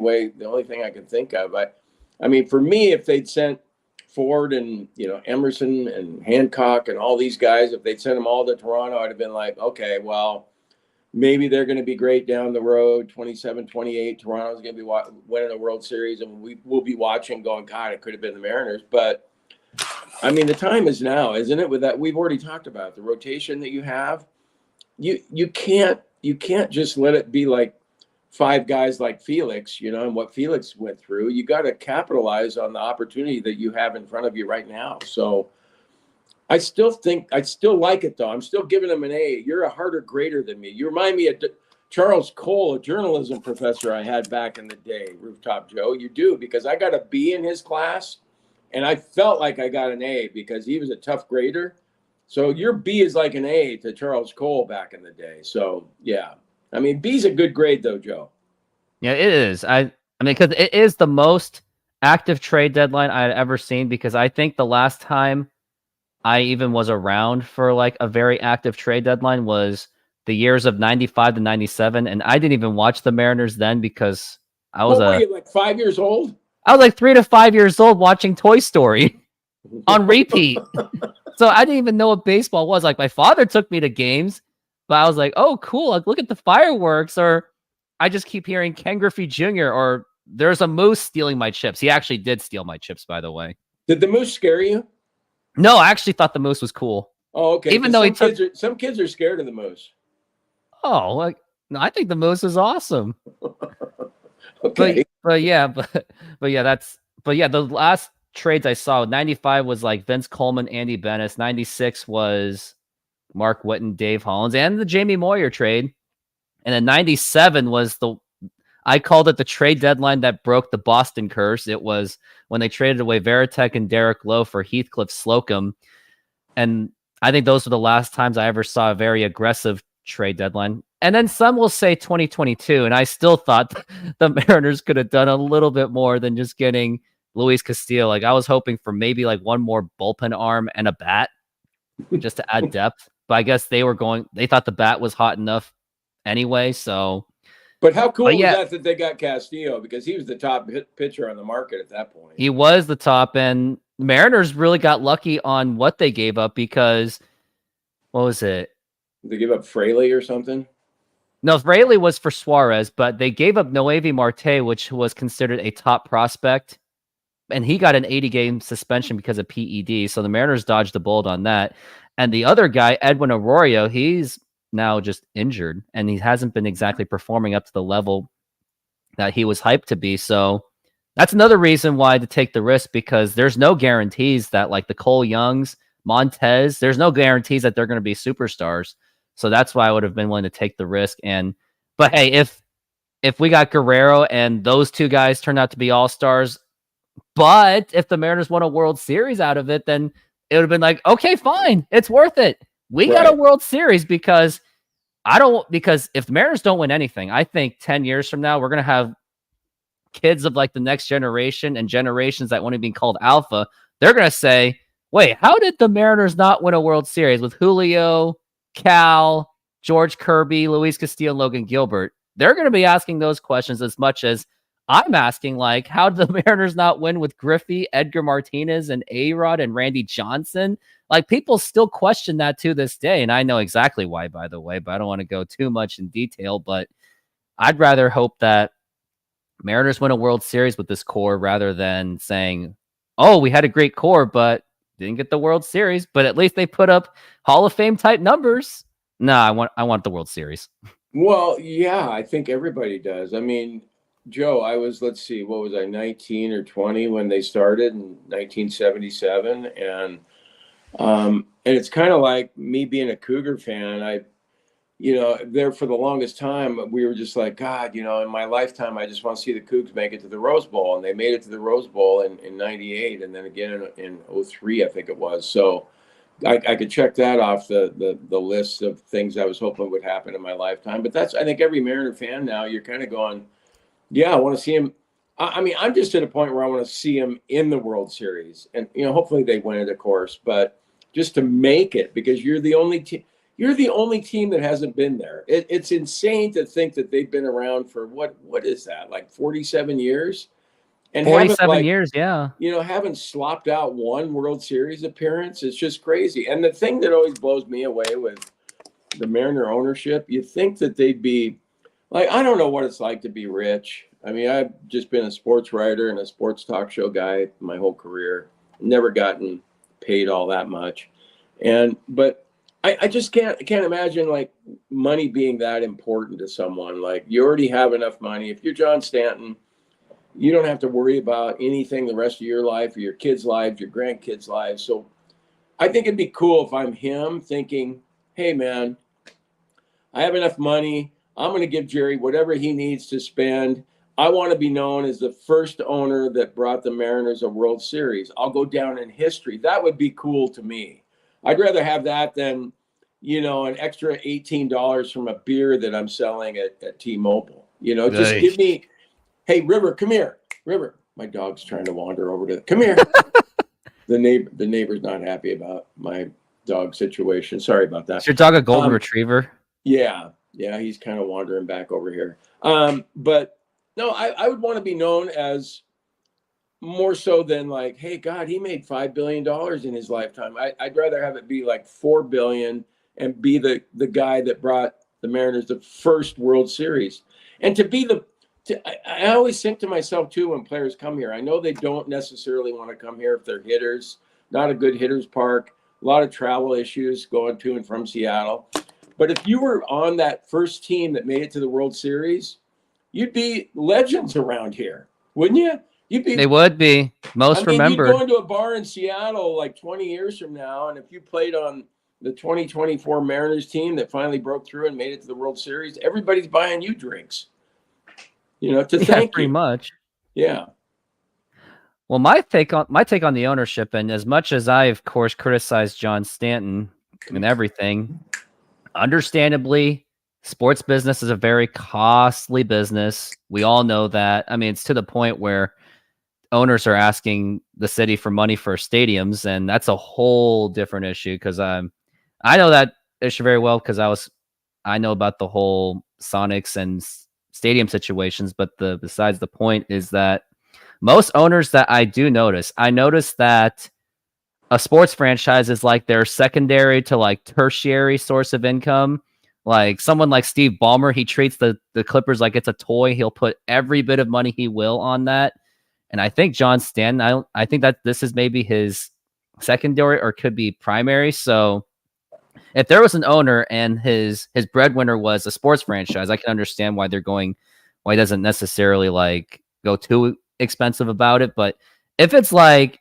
thing I can think of. I mean, for me, if they'd sent Ford and, you know, Emerson and Hancock and all these guys, if they'd sent them all to Toronto, I'd have been like, okay, well, maybe they're going to be great down the road, 27, 28. Toronto's going to be winning a World Series, and we'll be watching going, God, it could have been the Mariners. But I mean, the time is now, isn't it? With that, we've already talked about the rotation that you have. You can't just let it be like five guys like Felix, you know, and what Felix went through. You got to capitalize on the opportunity that you have in front of you right now. So I still like it, though. I'm still giving him an A. You're a harder grader than me. You remind me of Charles Cole, a journalism professor I had back in the day, Rooftop Joe. You do, because I got a B in his class. And I felt like I got an A because he was a tough grader. So your B is like an A to Charles Cole back in the day. So, yeah. I mean, B's a good grade, though, Joe. Yeah, it is. I mean, because it is the most active trade deadline I had ever seen, because I think the last time I even was around for like a very active trade deadline was the years of 95 to 97. And I didn't even watch the Mariners then because I was were you, like 5 years old? I was like 3 to 5 years old watching Toy Story on repeat. So I didn't even know what baseball was. Like, my father took me to games, but I was like, oh, cool. Like, look at the fireworks. Or I just keep hearing Ken Griffey Jr. or there's a moose stealing my chips. He actually did steal my chips, by the way. Did the moose scare you? No, I actually thought the moose was cool. Oh, okay. Even though some kids are scared of the moose. Oh, like, no, I think the moose is awesome. Okay. But yeah, the last trades I saw, 95 was like Vince Coleman, Andy Bennis. 96 was Mark Whitten, Dave Hollins, and the Jamie Moyer trade. And then 97 was I called it the trade deadline that broke the Boston curse. It was when they traded away Veritek and Derek Lowe for Heathcliff Slocum. And I think those were the last times I ever saw a very aggressive trade deadline. And then some will say 2022, and I still thought the Mariners could have done a little bit more than just getting Luis Castillo. Like, I was hoping for maybe like one more bullpen arm and a bat just to add depth. But I guess they thought the bat was hot enough anyway. So But how cool But was yeah, that they got Castillo, because he was the top pitcher on the market at that point. he was the top, and the Mariners really got lucky on what they gave up because what was it? They give up Fraley or something. No, Fraley was for Suarez, but they gave up Noevi Marte, which was considered a top prospect, and he got an 80-game suspension because of PED. So the Mariners dodged the bullet on that. And the other guy, Edwin Arroyo, he's now just injured, and he hasn't been exactly performing up to the level that he was hyped to be. So that's another reason why to take the risk, because there's no guarantees that like the Cole Youngs, Montez, there's no guarantees that they're going to be superstars. So that's why I would have been willing to take the risk. But hey, if we got Guerrero and those two guys turned out to be all-stars, but if the Mariners won a World Series out of it, then it would have been like, okay, fine, it's worth it. We got a World Series because if the Mariners don't win anything, I think 10 years from now, we're going to have kids of like the next generation and generations that won't even be called alpha. They're going to say, wait, how did the Mariners not win a World Series with Julio, Cal, George Kirby, Luis Castillo, and Logan Gilbert? They're going to be asking those questions as much as I'm asking, like, how did the Mariners not win with Griffey, Edgar Martinez, and A-Rod and Randy Johnson? Like, people still question that to this day, and I know exactly why, by the way, but I don't want to go too much in detail, but I'd rather hope that Mariners win a World Series with this core rather than saying, oh, we had a great core, but didn't get the World Series, but at least they put up Hall of Fame type numbers. No, I want the World Series. Well, yeah, I think everybody does. I mean, Joe, I was, let's see, what was I, 19 or 20 when they started in 1977. And it's kind of like me being a Cougar fan. There for the longest time, we were just like, God, in my lifetime, I just want to see the Cougs make it to the Rose Bowl. And they made it to the Rose Bowl in 98 and then again in 03, I think it was. So I could check that off the list of things I was hoping would happen in my lifetime. But I think every Mariner fan now, you're kind of going, yeah, I want to see him. I mean, I'm just at a point where I want to see him in the World Series. And, hopefully they win it, of course. But just to make it, because you're the only team. You're the only team that hasn't been there. It's insane to think that they've been around for what is that, like 47 years? And 47 years, yeah. Haven't slopped out one World Series appearance. It's just crazy. And the thing that always blows me away with the Mariner ownership, you think that they'd be like, I don't know what it's like to be rich. I mean, I've just been a sports writer and a sports talk show guy my whole career. Never gotten paid all that much. But I just can't imagine like money being that important to someone. Like, you already have enough money. If you're John Stanton, you don't have to worry about anything the rest of your life or your kids' lives, your grandkids' lives. So I think it'd be cool if I'm him thinking, hey, man, I have enough money. I'm going to give Jerry whatever he needs to spend. I want to be known as the first owner that brought the Mariners a World Series. I'll go down in history. That would be cool to me. I'd rather have that than, an extra $18 from a beer that I'm selling at T-Mobile. Just give me, hey, River, come here. River, my dog's trying to wander over to, come here. The neighbor's not happy about my dog situation. Sorry about that. Is your dog a golden retriever? Yeah, he's kind of wandering back over here. But no, I would want to be known as more so than like, hey, God, he made $5 billion in his lifetime. I'd rather have it be like $4 billion and be the guy that brought the Mariners the first World Series. And to be I always think to myself too, when players come here, I know they don't necessarily want to come here if they're hitters, not a good hitter's park, a lot of travel issues going to and from Seattle. But if you were on that first team that made it to the World Series, you'd be legends around here, wouldn't you? They would be most remembered. You'd go into a bar in Seattle like 20 years from now, and if you played on the 2024 Mariners team that finally broke through and made it to the World Series, everybody's buying you drinks. To thank you. Pretty much. Yeah. Well, my take on the ownership, and as much as I, of course, criticized John Stanton and everything, understandably, sports business is a very costly business. We all know that. I mean, it's to the point where owners are asking the city for money for stadiums, and that's a whole different issue because I know that issue very well because I know about the whole Sonics and stadium situations. But besides the point is that most owners that I do notice, I notice that a sports franchise is like their secondary to like tertiary source of income. Like someone like Steve Ballmer, he treats the Clippers like it's a toy. He'll put every bit of money he will on that. And I think John Stanton, I think that this is maybe his secondary or could be primary. So if there was an owner and his breadwinner was a sports franchise, I can understand why why he doesn't necessarily like go too expensive about it. But if it's like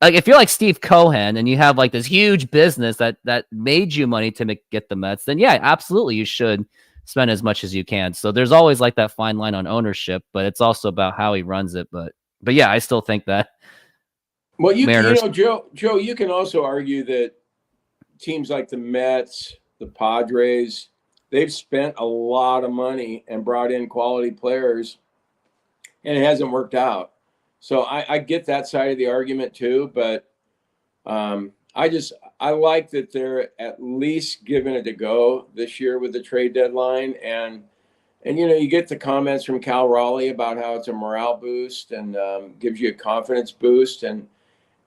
if you're like Steve Cohen and you have like this huge business that made you money to get the Mets, then yeah, absolutely you should spend as much as you can. So there's always like that fine line on ownership, but it's also about how he runs it. But yeah, I still think that. Well, you know, Joe, you can also argue that teams like the Mets, the Padres, they've spent a lot of money and brought in quality players, and it hasn't worked out. So I get that side of the argument too, but I like that they're at least giving it a go this year with the trade deadline, and you know, you get the comments from Cal Raleigh about how it's a morale boost and gives you a confidence boost, and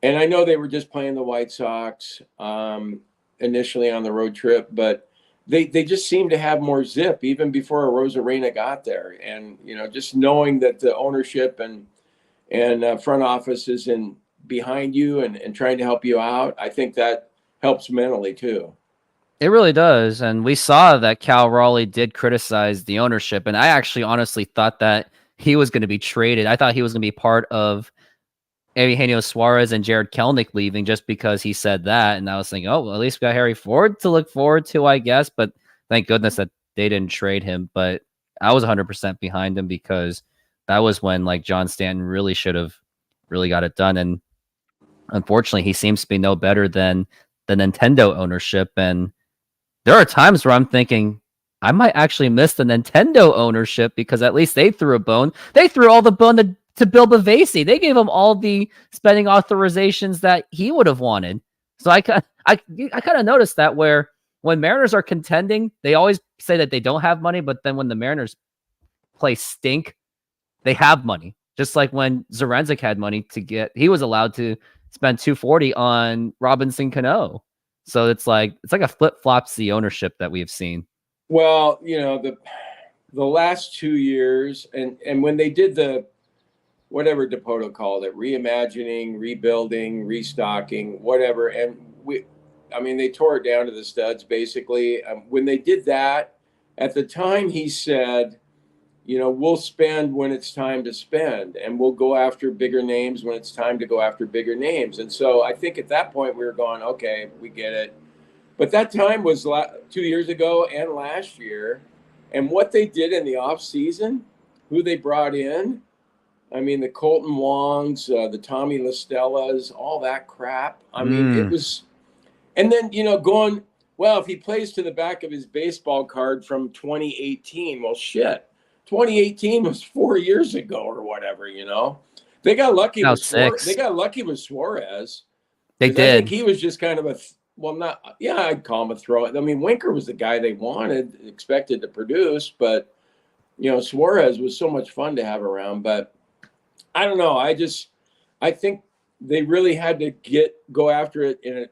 I know they were just playing the White Sox initially on the road trip, but they just seem to have more zip even before Rosarena got there, and you know, just knowing that the ownership and front office is in behind you and trying to help you out, I think that helps mentally too. It really does. And we saw that Cal Raleigh did criticize the ownership. And I actually honestly thought that he was going to be traded. I thought he was going to be part of Eugenio Suarez and Jared Kelenic leaving just because he said that. And I was thinking, oh, well, at least we got Harry Ford to look forward to, I guess. But thank goodness that they didn't trade him. But I was 100% behind him because that was when like John Stanton really should have really got it done. And unfortunately, he seems to be no better than the Nintendo ownership. And there are times where I'm thinking I might actually miss the Nintendo ownership because at least they threw a bone. They threw all the bone to Bill Bavasi. They gave him all the spending authorizations that he would have wanted. So I kind of noticed that where when Mariners are contending, they always say that they don't have money, but then when the Mariners play stink, they have money. Just like when Zarenzek had money he was allowed to spend $240 on Robinson Cano. So it's like a flip-flops the ownership that we have seen. Well, you know, the last 2 years and when they did the whatever Dipoto called it, reimagining, rebuilding, restocking, whatever, and they tore it down to the studs basically. When they did that, at the time he said, you know, we'll spend when it's time to spend, and we'll go after bigger names when it's time to go after bigger names. And so I think at that point we were going, okay, we get it. But that time was 2 years ago and last year. And what they did in the off season, who they brought in, I mean, the Colton Wongs, the Tommy LaStellas, all that crap. I mean, it was, and then, you know, going, well, if he plays to the back of his baseball card from 2018, well, shit. 2018 was 4 years ago or whatever, you know. They got lucky with Suarez. They got lucky with Suarez. They did. I think he was just kind of I'd call him a throw. I mean, Winker was the guy they wanted, expected to produce, but you know, Suarez was so much fun to have around. But I don't know. I think they really had to go after it in an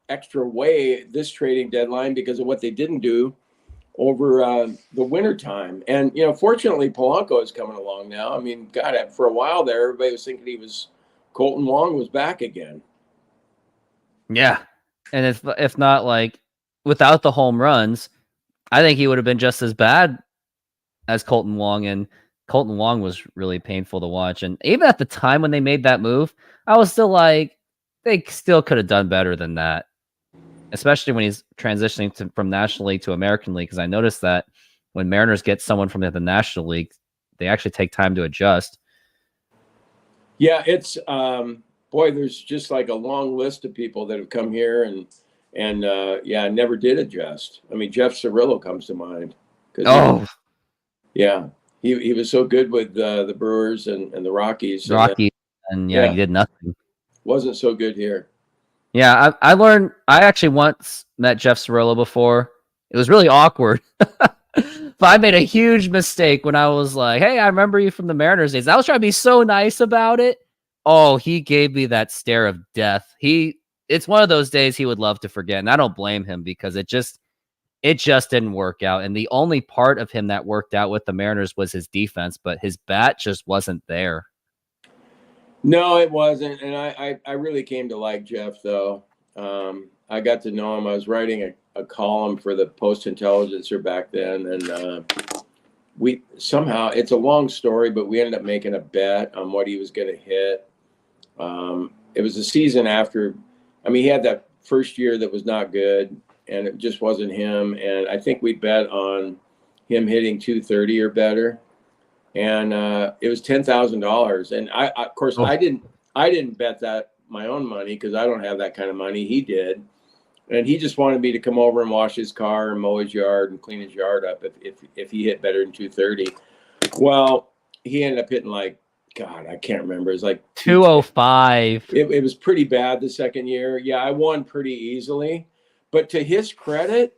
extra way this trading deadline because of what they didn't do over the winter time. And, you know, fortunately, Polanco is coming along now. I mean, God, for a while there, everybody was thinking Colton Wong was back again. Yeah. And if not, like, without the home runs, I think he would have been just as bad as Colton Wong. And Colton Wong was really painful to watch. And even at the time when they made that move, I was still like, they still could have done better than that. Especially when he's transitioning from National League to American League, because I noticed that when Mariners get someone from the National League, they actually take time to adjust. Yeah, it's there's just like a long list of people that have come here and never did adjust. I mean, Jeff Cirillo comes to mind. Yeah, he was so good with the Brewers and the Rockies. He did nothing. Wasn't so good here. Yeah, I learned. I actually once met Jeff Cirillo before. It was really awkward. But I made a huge mistake when I was like, hey, I remember you from the Mariners days. I was trying to be so nice about it. Oh, he gave me that stare of death. It's one of those days he would love to forget. And I don't blame him because it just didn't work out. And the only part of him that worked out with the Mariners was his defense, but his bat just wasn't there. No, it wasn't. And I really came to like Jeff, though. I got to know him. I was writing a column for the Post Intelligencer back then. And we somehow, it's a long story, but we ended up making a bet on what he was going to hit. It was the season after. I mean, he had that first year that was not good, and it just wasn't him. And I think we bet on him hitting 230 or better. And it was $10,000. And I of course, I didn't bet that my own money because I don't have that kind of money. He did. And he just wanted me to come over and wash his car and mow his yard and clean his yard up if he hit better than 230. Well, he ended up hitting like, God, I can't remember. It was like 205. It was pretty bad the second year. Yeah, I won pretty easily. But to his credit,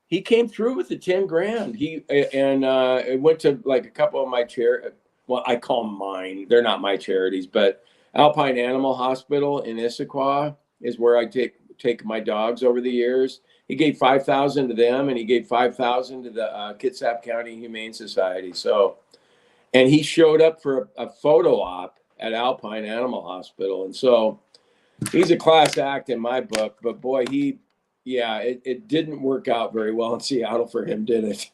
he came through with the 10 grand. It went to like a couple of my well, I call them mine. They're not my charities, but Alpine Animal Hospital in Issaquah is where I take my dogs over the years. He gave $5,000 to them, and he gave $5,000 to the Kitsap County Humane Society. So, and he showed up for a photo op at Alpine Animal Hospital, and so he's a class act in my book. But boy, it didn't work out very well in Seattle for him, did it?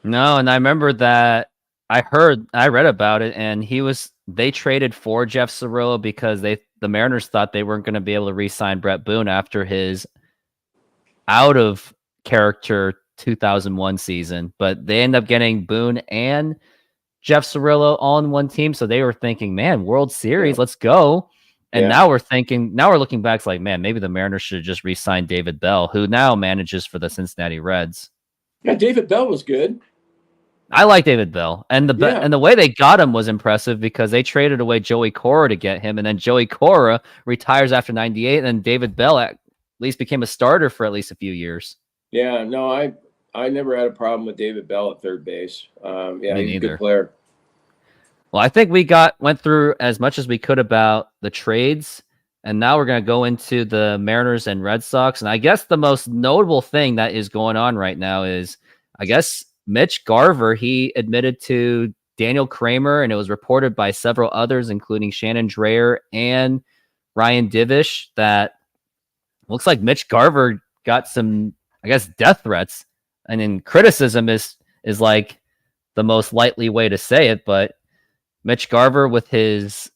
No, and I remember that I read about it, and they traded for Jeff Cirillo because the Mariners thought they weren't going to be able to re-sign Brett Boone after his out of character 2001 season, but they end up getting Boone and Jeff Cirillo all in one team. So they were thinking, man, World Series, let's go. And now we're looking back, it's like, man, maybe the Mariners should have just re-signed David Bell, who now manages for the Cincinnati Reds. Yeah, David Bell was good. I like David Bell, and the way they got him was impressive because they traded away Joey Cora to get him, and then Joey Cora retires after 98, and then David Bell at least became a starter for at least a few years. Yeah, no, I never had a problem with David Bell at third base. He's a good player. Well, I think we went through as much as we could about the trades, and now we're going to go into the Mariners and Red Sox. And I guess the most notable thing that is going on right now is, I guess, Mitch Garver. He admitted to Daniel Kramer, and it was reported by several others, including Shannon Dreyer and Ryan Divish, that looks like Mitch Garver got some, I guess, death threats. And then criticism is like the most lightly way to say it, but Mitch Garver with his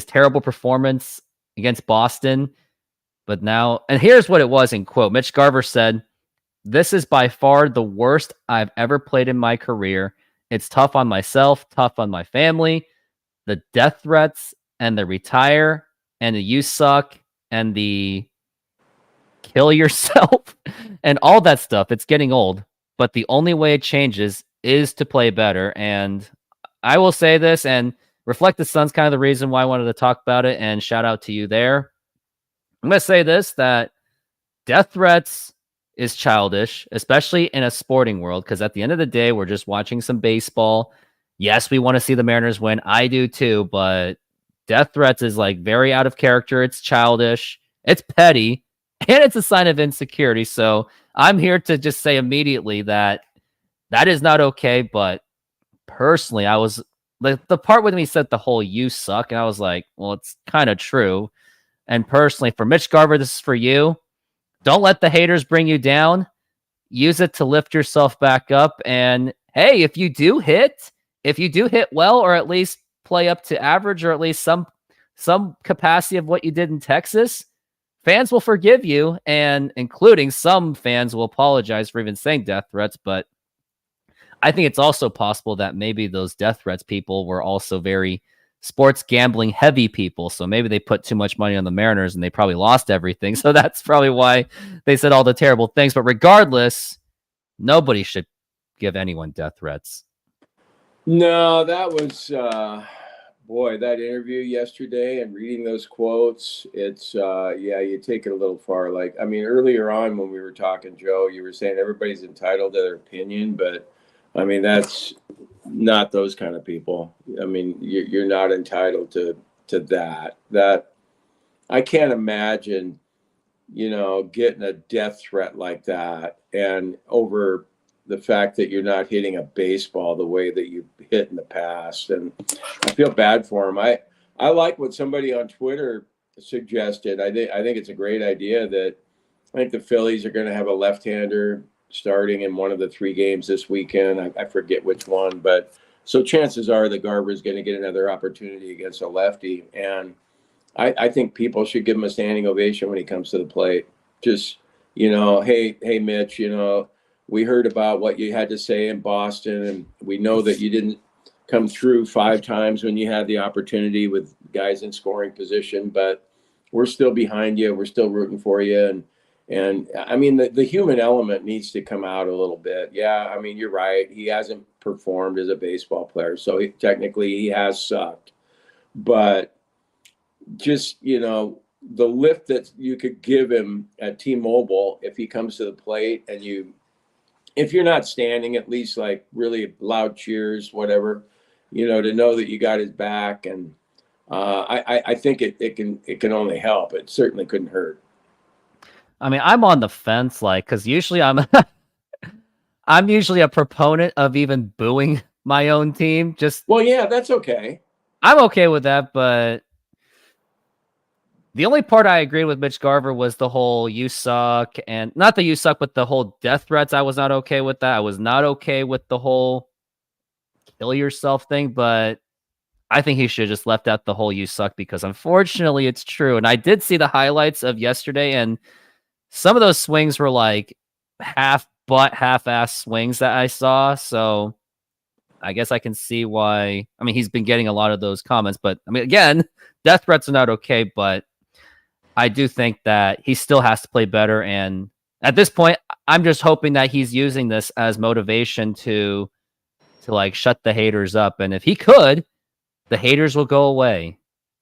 terrible performance against Boston, but now, and here's what it was in quote. Mitch Garver said, "This is by far the worst I've ever played in my career. It's tough on myself, tough on my family. The death threats and the retire and the you suck and the kill yourself and all that stuff. It's getting old, but the only way it changes is to play better." And I will say this, and Reflect the Sun's kind of the reason why I wanted to talk about it, and shout out to you there. I'm going to say this, that death threats is childish, especially in a sporting world, because at the end of the day, we're just watching some baseball. Yes, we want to see the Mariners win. I do too, but death threats is like very out of character. It's childish. It's petty, and it's a sign of insecurity. So I'm here to just say immediately that is not okay, but personally, I was the part when he said the whole "you suck," and I was like, well, it's kind of true. And personally, for Mitch Garver, this is for you. Don't let the haters bring you down. Use it to lift yourself back up. And hey, if you do hit well, or at least play up to average, or at least some capacity of what you did in Texas, fans will forgive you, and including some fans will apologize for even saying death threats. But I think it's also possible that maybe those death threats people were also very sports gambling heavy people. So maybe they put too much money on the Mariners and they probably lost everything. So that's probably why they said all the terrible things. But regardless, nobody should give anyone death threats. No, that was Boy, that interview yesterday and reading those quotes, it's yeah, you take it a little far. Like, I mean, earlier on when we were talking, Joe, you were saying everybody's entitled to their opinion, but I mean, that's not those kind of people. I mean, you're not entitled to that. That I can't imagine, getting a death threat like that and over the fact that you're not hitting a baseball the way that you hit in the past. And I feel bad for him. I like what somebody on Twitter suggested. I think it's a great idea that I think the Phillies are going to have a left-hander starting in one of the 3 games this weekend. I forget which one, but so chances are that Garver's going to get another opportunity against a lefty. And I think people should give him a standing ovation when he comes to the plate. Just, hey, Mitch, we heard about what you had to say in Boston, and we know that you didn't come through 5 times when you had the opportunity with guys in scoring position, but we're still behind you. We're still rooting for you. And I mean, the human element needs to come out a little bit. Yeah, I mean, you're right. He hasn't performed as a baseball player, so technically he has sucked. But just, the lift that you could give him at T-Mobile if he comes to the plate, and if you're not standing, at least like really loud cheers, whatever, to know that you got his back. And I think it can only help. It certainly couldn't hurt. I mean, I'm on the fence, like, because usually I'm usually a proponent of even booing my own team. Well, yeah, that's okay. I'm okay with that, but the only part I agreed with Mitch Garver was the whole "you suck," and not the "you suck," but the whole death threats. I was not okay with that. I was not okay with the whole kill yourself thing, but I think he should have just left out the whole "you suck," because unfortunately it's true. And I did see the highlights of yesterday, and some of those swings were like half butt, half ass swings that I saw. So I guess I can see why. I mean, he's been getting a lot of those comments, but I mean, again, death threats are not okay, but I do think that he still has to play better. And at this point, I'm just hoping that he's using this as motivation to like shut the haters up. And if he could, the haters will go away.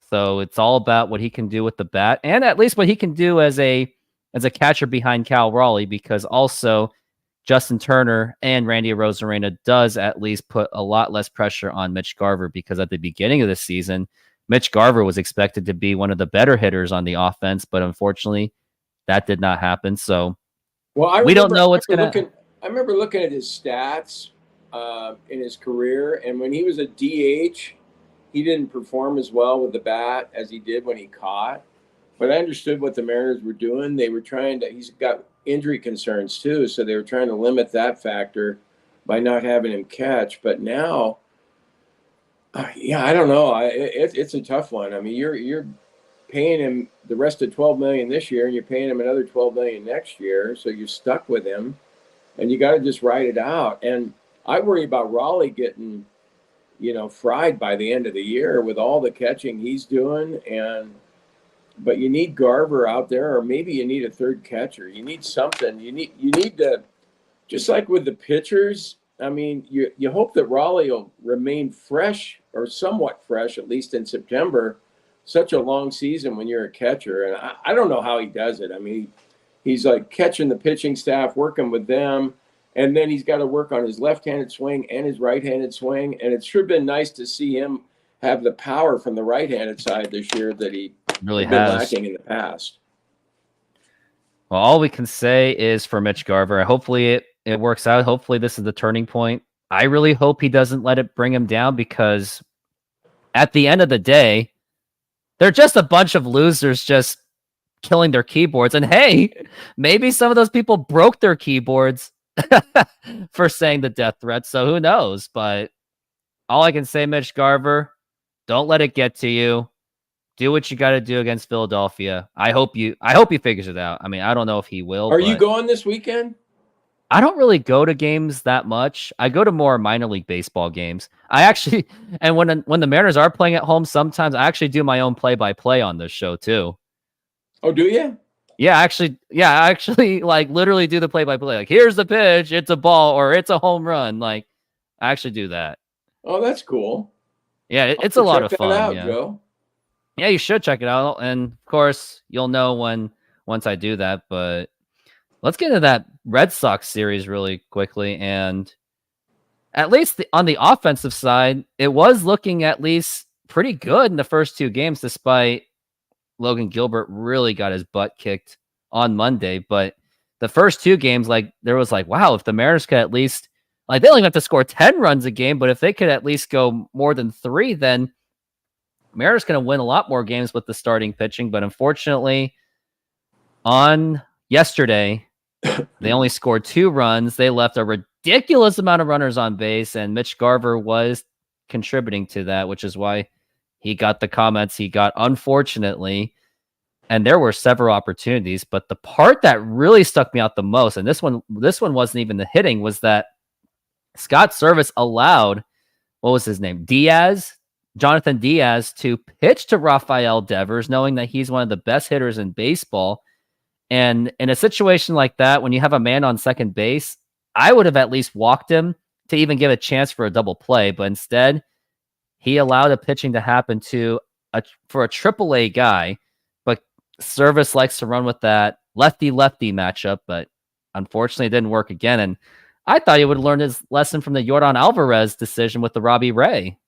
So it's all about what he can do with the bat, and at least what he can do as a catcher behind Cal Raleigh, because also Justin Turner and Randy Arozarena does at least put a lot less pressure on Mitch Garver, because at the beginning of the season, Mitch Garver was expected to be one of the better hitters on the offense, but unfortunately that did not happen. So we don't know what's going to. I remember looking at his stats in his career, and when he was a DH, he didn't perform as well with the bat as he did when he caught. But I understood what the Mariners were doing. They were he's got injury concerns too, so they were trying to limit that factor by not having him catch. But now, yeah, I don't know. It's a tough one. I mean, you're paying him the rest of $12 million this year, and you're paying him another $12 million next year, so you're stuck with him, and you got to just ride it out. And I worry about Raleigh getting, fried by the end of the year with all the catching he's doing. But you need Garver out there, or maybe you need a third catcher. You need something. You need to, just like with the pitchers. I mean, you hope that Raleigh will remain fresh, or somewhat fresh, at least in September. Such a long season when you're a catcher, and I don't know how he does it. I mean, he's like catching the pitching staff, working with them, and then he's got to work on his left-handed swing and his right-handed swing. And it's sure been nice to see him have the power from the right-handed side this year that he really been lacking in the past. Well, all we can say is for Mitch Garver, hopefully it works out. Hopefully this is the turning point. I really hope he doesn't let it bring him down, because at the end of the day, they're just a bunch of losers just killing their keyboards. And hey, maybe some of those people broke their keyboards for saying the death threat. So who knows? But all I can say, Mitch Garver, don't let it get to you. Do what you got to do against Philadelphia. I hope he figures it out. I mean, I don't know if he will. Are you going this weekend? I don't really go to games that much. I go to more minor league baseball games. I actually, and when the Mariners are playing at home, sometimes I actually do my own play-by-play on this show too. Oh, do you? Yeah, I actually like literally do the play-by-play. Like, here's the pitch, it's a ball, or it's a home run. Like, I actually do that. Oh, that's cool. Yeah, it's a lot of Check that fun. out, Yeah. Joe. Yeah, you should check it out. And of course, you'll know once I do that. But let's get into that Red Sox series really quickly. And at least on the offensive side, it was looking at least pretty good in the first two games, despite Logan Gilbert really got his butt kicked on Monday. But the first two games, like, there was like, wow, if the Mariners could at least, like, they only have to score 10 runs a game, but if they could at least go more than 3, then Mariners going to win a lot more games with the starting pitching. But unfortunately, on yesterday, they only scored 2 runs. They left a ridiculous amount of runners on base, and Mitch Garver was contributing to that, which is why he got the comments he got, unfortunately. And there were several opportunities, but the part that really stuck me out the most, and this one wasn't even the hitting, was that Scott Service allowed, what was his name? Jonathan Diaz, to pitch to Rafael Devers, knowing that he's one of the best hitters in baseball. And in a situation like that, when you have a man on second base, I would have at least walked him to even give a chance for a double play. But instead, he allowed a pitching to happen for a AAA guy. But Service likes to run with that lefty-lefty matchup, but unfortunately it didn't work again. And I thought he would have learned his lesson from the Yordan Alvarez decision with the Robbie Ray.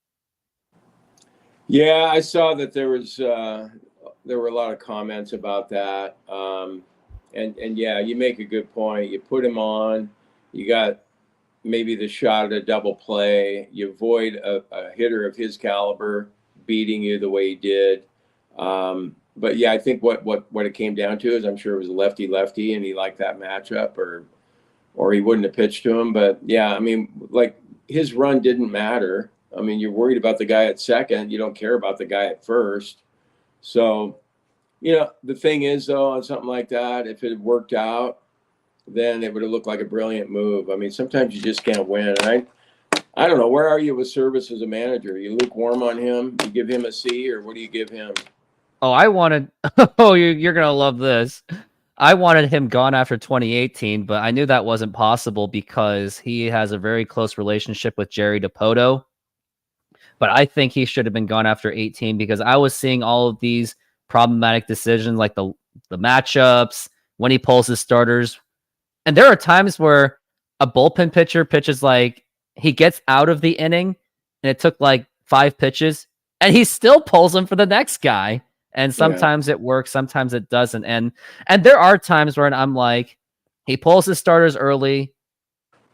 Yeah, I saw that there were a lot of comments about that. And yeah, you make a good point. You put him on, you got maybe the shot at a double play. You avoid a hitter of his caliber beating you the way he did. But yeah, I think what it came down to is, I'm sure it was a lefty, and he liked that matchup, or he wouldn't have pitched to him. But yeah, I mean, like, his run didn't matter. I mean, you're worried about the guy at second. You don't care about the guy at first. So, the thing is, though, on something like that, if it had worked out, then it would have looked like a brilliant move. I mean, sometimes you just can't win. I don't know. Where are you with Service as a manager? You lukewarm on him? You give him a C, or what do you give him? Oh, you're going to love this. I wanted him gone after 2018, but I knew that wasn't possible because he has a very close relationship with Jerry Dipoto. But I think he should have been gone after 18, because I was seeing all of these problematic decisions, like the matchups, when he pulls his starters. And there are times where a bullpen pitcher pitches, like, he gets out of the inning and it took like 5 pitches and he still pulls them for the next guy. And sometimes it works, sometimes it doesn't. And there are times where I'm like, he pulls his starters early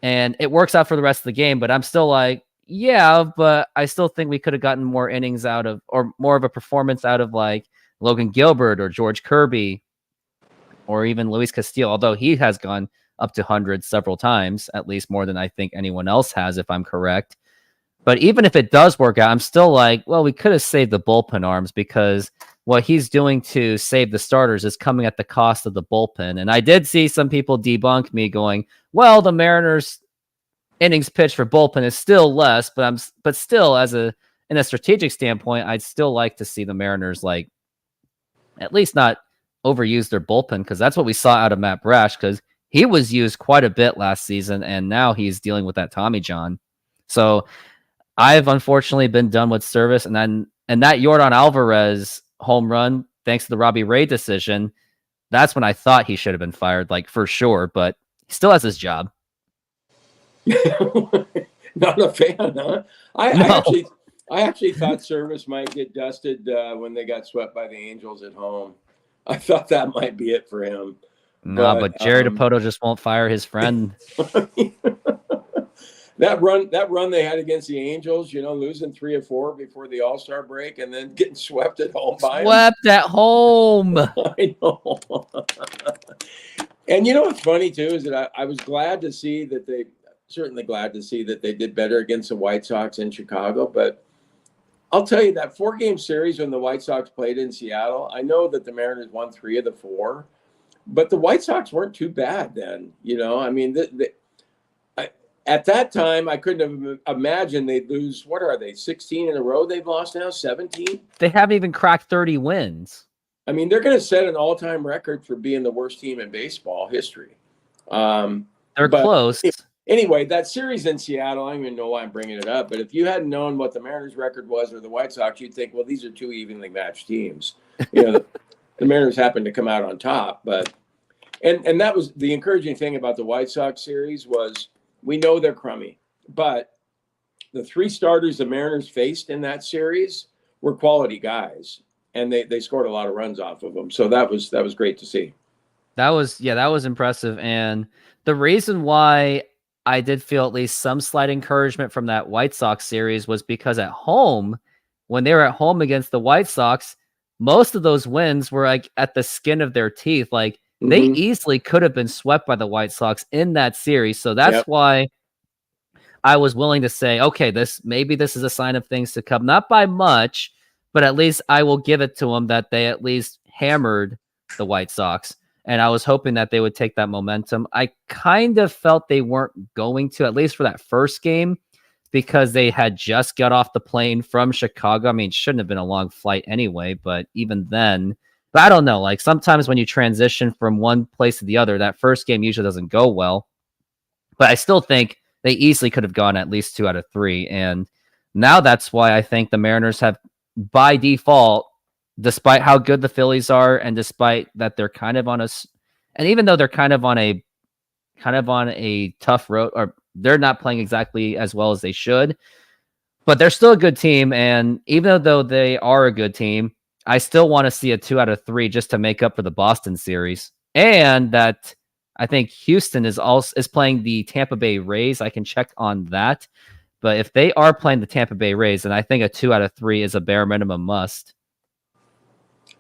and it works out for the rest of the game, but I'm still like, yeah, but I still think we could have gotten more innings out of, or more of a performance out of, like, Logan Gilbert or George Kirby or even Luis Castillo, although he has gone up to 100 several times, at least more than I think anyone else has, if I'm correct. But even if it does work out, I'm still like, well, we could have saved the bullpen arms, because what he's doing to save the starters is coming at the cost of the bullpen. And I did see some people debunk me going, well, the Mariners innings pitched for bullpen is still less, but still, in a strategic standpoint, I'd still like to see the Mariners, like, at least not overuse their bullpen, because that's what we saw out of Matt Brash, because he was used quite a bit last season, and now he's dealing with that Tommy John. So I've unfortunately been done with Service, and that Yordan Alvarez home run, thanks to the Robbie Ray decision, that's when I thought he should have been fired, like, for sure, but he still has his job. Not a fan, huh? No. I actually thought Service might get dusted when they got swept by the Angels at home. I thought that might be it for him. No, but Jerry Dipoto just won't fire his friend. That run they had against the Angels, losing 3 or 4 before the All-Star break, and then getting swept at home by Swept at home. I know. And what's funny too is that I was glad to see that they did better against the White Sox in Chicago. But I'll tell you, that 4-game series when the White Sox played in Seattle, I know that the Mariners won 3 of the 4, but the White Sox weren't too bad then. I mean, at that time, I couldn't have imagined they'd lose. What are they, 16 in a row they've lost now, 17? They haven't even cracked 30 wins. I mean, they're going to set an all-time record for being the worst team in baseball history. They're close. Anyway, that series in Seattle, I don't even know why I'm bringing it up, but if you hadn't known what the Mariners record was or the White Sox, you'd think, well, these are two evenly matched teams. You know, the Mariners happened to come out on top, but and that was the encouraging thing about the White Sox series was we know they're crummy, but the three starters the Mariners faced in that series were quality guys, and they scored a lot of runs off of them. So that was great to see. That was impressive. And the reason why I did feel at least some slight encouragement from that White Sox series was because at home, when they were at home against the White Sox, most of those wins were like at the skin of their teeth. Like they easily could have been swept by the White Sox in that series. So that's why I was willing to say, okay, maybe this is a sign of things to come. Not by much, but at least I will give it to them that they at least hammered the White Sox. And I was hoping that they would take that momentum. I kind of felt they weren't going to, at least for that first game, because they had just got off the plane from Chicago. I mean, it shouldn't have been a long flight anyway, but even then, but I don't know. Like sometimes when you transition from one place to the other, that first game usually doesn't go well. But I still think they easily could have gone at least 2 out of 3. And now that's why I think the Mariners have, by default, despite how good the Phillies are, and despite that they're kind of on and even though they're kind of on a tough road, or they're not playing exactly as well as they should, but they're still a good team. And even though they are a good team, I still want to see a 2 out of 3 just to make up for the Boston series. And that I think Houston is playing the Tampa Bay Rays. I can check on that. But if they are playing the Tampa Bay Rays, then I think a 2 out of 3 is a bare minimum must.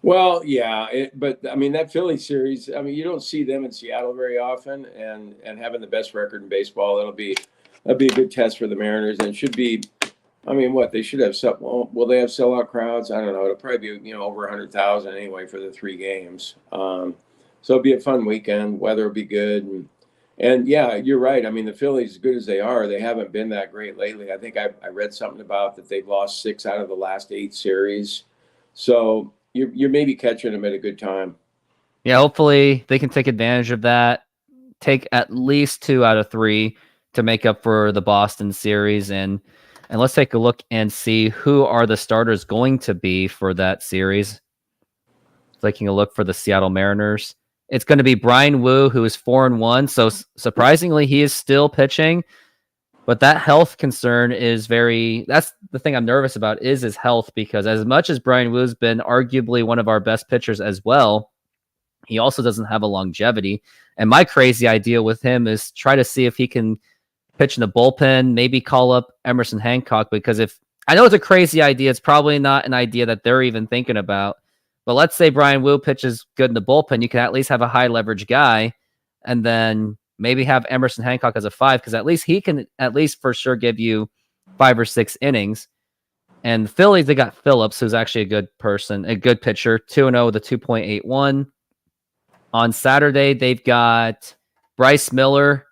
Well, yeah, but I mean that Philly series. I mean, you don't see them in Seattle very often, and having the best record in baseball, that'll be a good test for the Mariners, and it should be. I mean, what they should have will they have sellout crowds? I don't know. It'll probably be over 100,000 anyway for the 3 games. So it'll be a fun weekend. Weather will be good, and yeah, you're right. I mean, the Phillies, as good as they are, they haven't been that great lately. I think I read something about that they've lost 6 out of the last 8 series. So you're maybe catching them at a good time. Yeah, hopefully they can take advantage of that. Take at least 2 out of 3 to make up for the Boston series, and let's take a look and see who are the starters going to be for that series. Taking a look for the Seattle Mariners, it's going to be Brian Wu, who is 4-1. So surprisingly, he is still pitching. But that health concern is that's the thing I'm nervous about, is his health, because as much as Brian Wu's been arguably one of our best pitchers as well, he also doesn't have a longevity. And my crazy idea with him is try to see if he can pitch in the bullpen, maybe call up Emerson Hancock, because if I know it's a crazy idea, it's probably not an idea that they're even thinking about. But let's say Brian Wu pitches good in the bullpen, you can at least have a high leverage guy, and then maybe have Emerson Hancock as a 5, because at least he can at least for sure give you 5 or 6 innings. And the Phillies, they got Phillips, who's actually a good pitcher, 2-0 with a 2.81. On Saturday, they've got Bryce Miller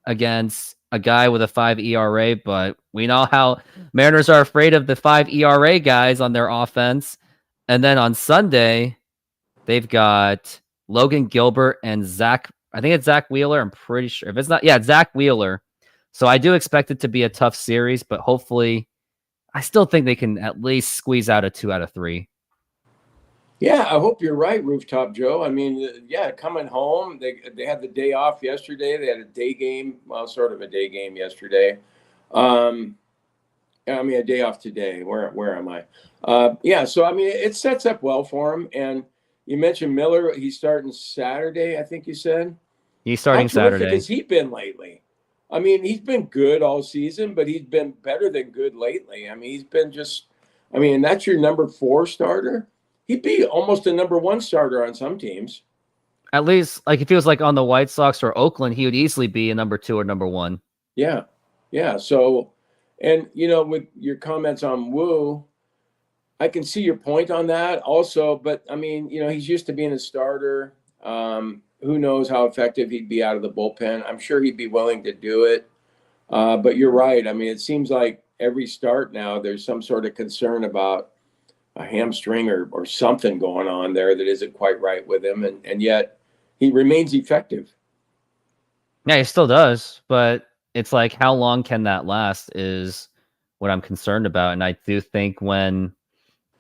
against a guy with a 5 ERA, but we know how Mariners are afraid of the 5 ERA guys on their offense. And then on Sunday, they've got Logan Gilbert and I think it's Zach Wheeler. I'm pretty sure. If it's not, yeah, Zach Wheeler. So I do expect it to be a tough series, but hopefully, I still think they can at least squeeze out a 2 out of 3. Yeah, I hope you're right, Rooftop Joe. I mean, yeah, coming home, they had the day off yesterday. They had a day game, well, sort of a day game yesterday. I mean, a day off today. Where am I? Yeah, so I mean, it sets up well for him. And you mentioned Miller. He's starting Saturday, I think you said. He's starting Saturday. How terrific has he been lately? I mean, he's been good all season, but he's been better than good lately. I mean, he's been and that's your number 4 starter. He'd be almost a number 1 starter on some teams. At least, like if he was like on the White Sox or Oakland, he would easily be a number 2 or number 1. Yeah. So, and with your comments on Wu, I can see your point on that also. But I mean, he's used to being a starter. Who knows how effective he'd be out of the bullpen? I'm sure he'd be willing to do it. But you're right. I mean, it seems like every start now, there's some sort of concern about a hamstring or something going on there that isn't quite right with him. And yet he remains effective. Yeah, he still does. But it's like, how long can that last is what I'm concerned about. And I do think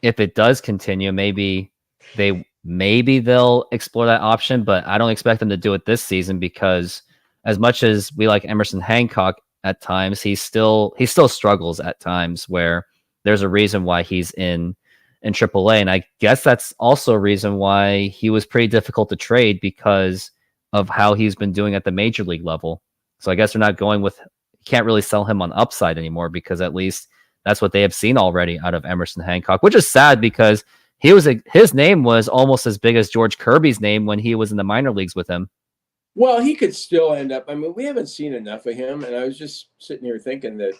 if it does continue, maybe they'll explore that option, but I don't expect them to do it this season, because as much as we like Emerson Hancock at times, he still struggles at times, where there's a reason why he's in AAA. And I guess that's also a reason why he was pretty difficult to trade, because of how he's been doing at the major league level. So I guess they're not going with, can't really sell him on upside anymore, because at least that's what they have seen already out of Emerson Hancock, which is sad, because his name was almost as big as George Kirby's name when he was in the minor leagues with him. Well, he could still end up. I mean, we haven't seen enough of him, and I was just sitting here thinking that,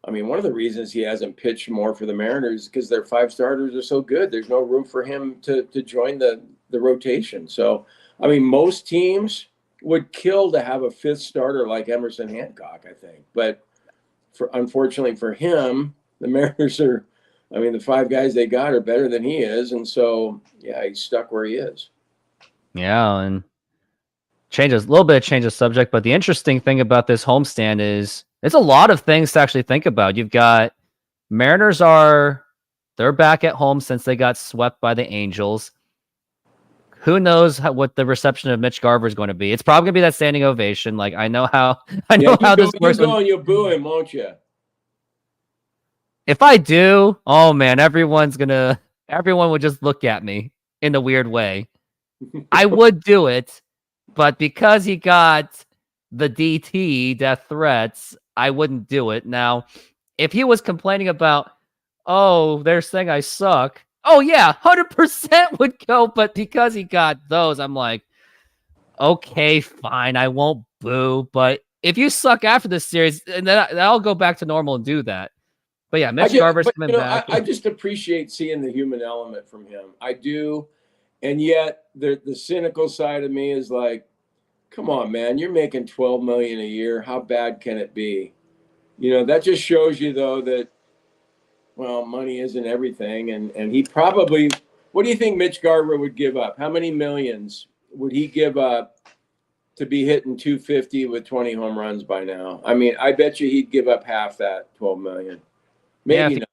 I mean, one of the reasons he hasn't pitched more for the Mariners is because their 5 starters are so good. There's no room for him to join the rotation. So, I mean, most teams would kill to have a 5th starter like Emerson Hancock, I think. But unfortunately for him, the Mariners are, I mean, the 5 guys they got are better than he is. And so, yeah, he's stuck where he is. Yeah, and change of subject, but the interesting thing about this homestand is it's a lot of things to actually think about. You've got Mariners they're back at home since they got swept by the Angels. Who knows what the reception of Mitch Garver is going to be? It's probably going to be that standing ovation. Like, I know how this works. You'll boo him, won't you? If I do, oh man, everyone would just look at me in a weird way. I would do it, but because he got the DT, death threats, I wouldn't do it. Now, if he was complaining about, oh, they're saying I suck, oh yeah, 100% would go, but because he got those, I'm like, okay, fine, I won't boo, but if you suck after this series, and then I'll go back to normal and do that. But yeah, Mitch Garver's coming back. I just appreciate seeing the human element from him. I do. And yet the cynical side of me is like, come on, man, you're making $12 million a year. How bad can it be? You know, that just shows you, though, that, well, money isn't everything. And he probably, what do you think Mitch Garver would give up? How many millions would he give up to be hitting 250 with 20 home runs by now? I mean, I bet you he'd give up half that, 12 million. Maybe not.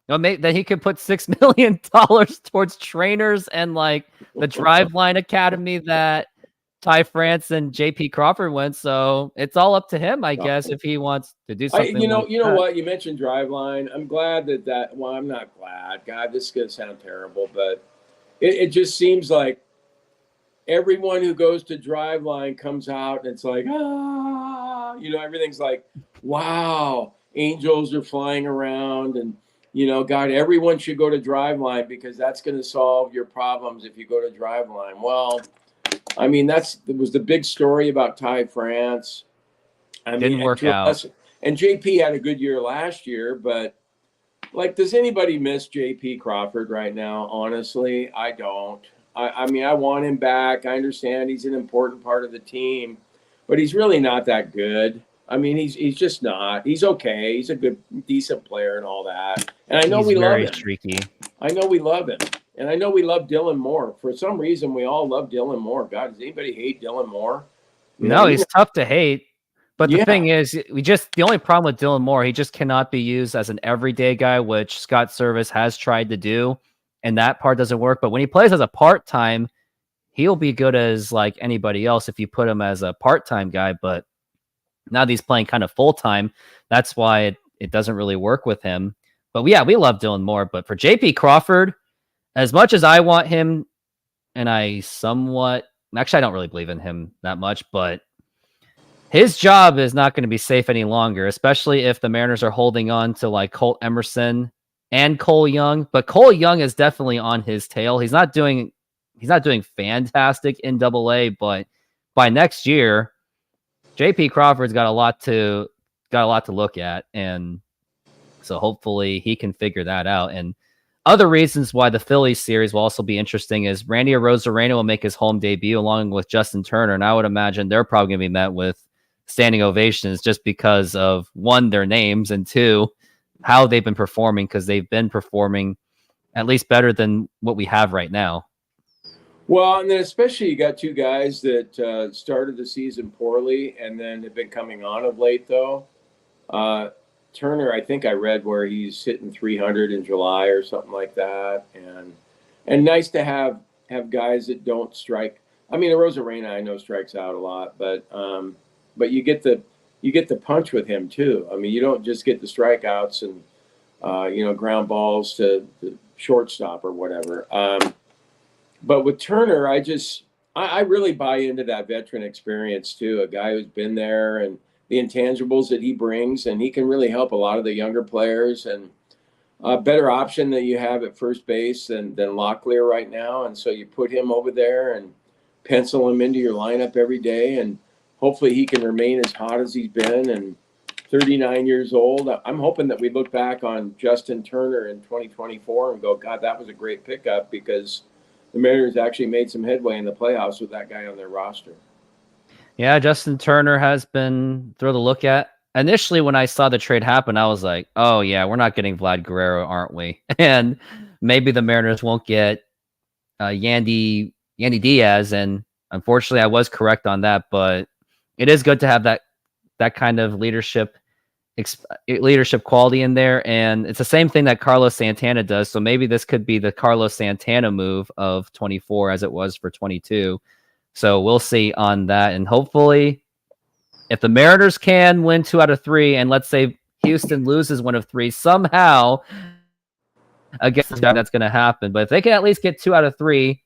No, maybe that he could put $6 million towards trainers and like the Driveline Academy that Ty France and JP Crawford went. So it's all up to him, I guess, if he wants to do something. You know what? You mentioned Driveline. I'm glad that. Well, I'm not glad. God, this is gonna sound terrible, but it just seems like everyone who goes to Driveline comes out and it's like, everything's like, wow, angels are flying around and. God, everyone should go to Driveline because that's going to solve your problems if you go to Driveline. Well, I mean, it was the big story about Ty France. Didn't work out. And JP had a good year last year, but like, does anybody miss JP Crawford right now? Honestly, I don't. I mean, I want him back. I understand he's an important part of the team, but he's really not that good. I mean, he's just not. He's okay. He's a good, decent player and all that. And I know we love him. Streaky. I know we love him. And I know we love Dylan Moore. For some reason, we all love Dylan Moore. God, does anybody hate Dylan Moore? No, he's tough to hate. But the thing is, the only problem with Dylan Moore, he just cannot be used as an everyday guy, which Scott Service has tried to do. And that part doesn't work. But when he plays as a part-time, he'll be good as like anybody else if you put him as a part-time guy. But now that he's playing kind of full-time, that's why it doesn't really work with him. But yeah, we love Dylan Moore. But for JP Crawford, as much as I want him, and I don't really believe in him that much, but his job is not going to be safe any longer, especially if the Mariners are holding on to like Colt Emerson and Cole Young. But Cole Young is definitely on his tail. He's not doing fantastic in AA, but by next year, JP Crawford's got a lot to look at, and so hopefully he can figure that out. And other reasons why the Phillies series will also be interesting is Randy Arozarena will make his home debut along with Justin Turner, and I would imagine they're probably going to be met with standing ovations just because of, one, their names, and two, how they've been performing, because they've been performing at least better than what we have right now. Well, and then especially you got two guys that started the season poorly and then have been coming on of late, though. Uh, Turner, I think I read where he's hitting 300 in July or something like that, and nice to have guys that don't strike. I mean, Rosarena I know strikes out a lot, but you get the punch with him too. I mean, you don't just get the strikeouts and ground balls to shortstop or whatever. But with Turner, I really buy into that veteran experience too. A guy who's been there and the intangibles that he brings, and he can really help a lot of the younger players. And a better option that you have at first base than Locklear right now. And so you put him over there and pencil him into your lineup every day, and hopefully he can remain as hot as he's been. And 39 years old, I'm hoping that we look back on Justin Turner in 2024 and go, God, that was a great pickup, because the Mariners actually made some headway in the playoffs with that guy on their roster. Yeah, Justin Turner has been through the look at. Initially, when I saw the trade happen, I was like, oh, yeah, we're not getting Vlad Guerrero, aren't we? And maybe the Mariners won't get Yandy Diaz. And unfortunately, I was correct on that. But it is good to have that kind of leadership quality in there. And it's the same thing that Carlos Santana does. So maybe this could be the Carlos Santana move of 24 as it was for 22. So we'll see on that. And hopefully, if the Mariners can win 2 out of 3, and let's say Houston loses 1 of 3 somehow against this guy, that's going to happen. But if they can at least get 2 out of 3,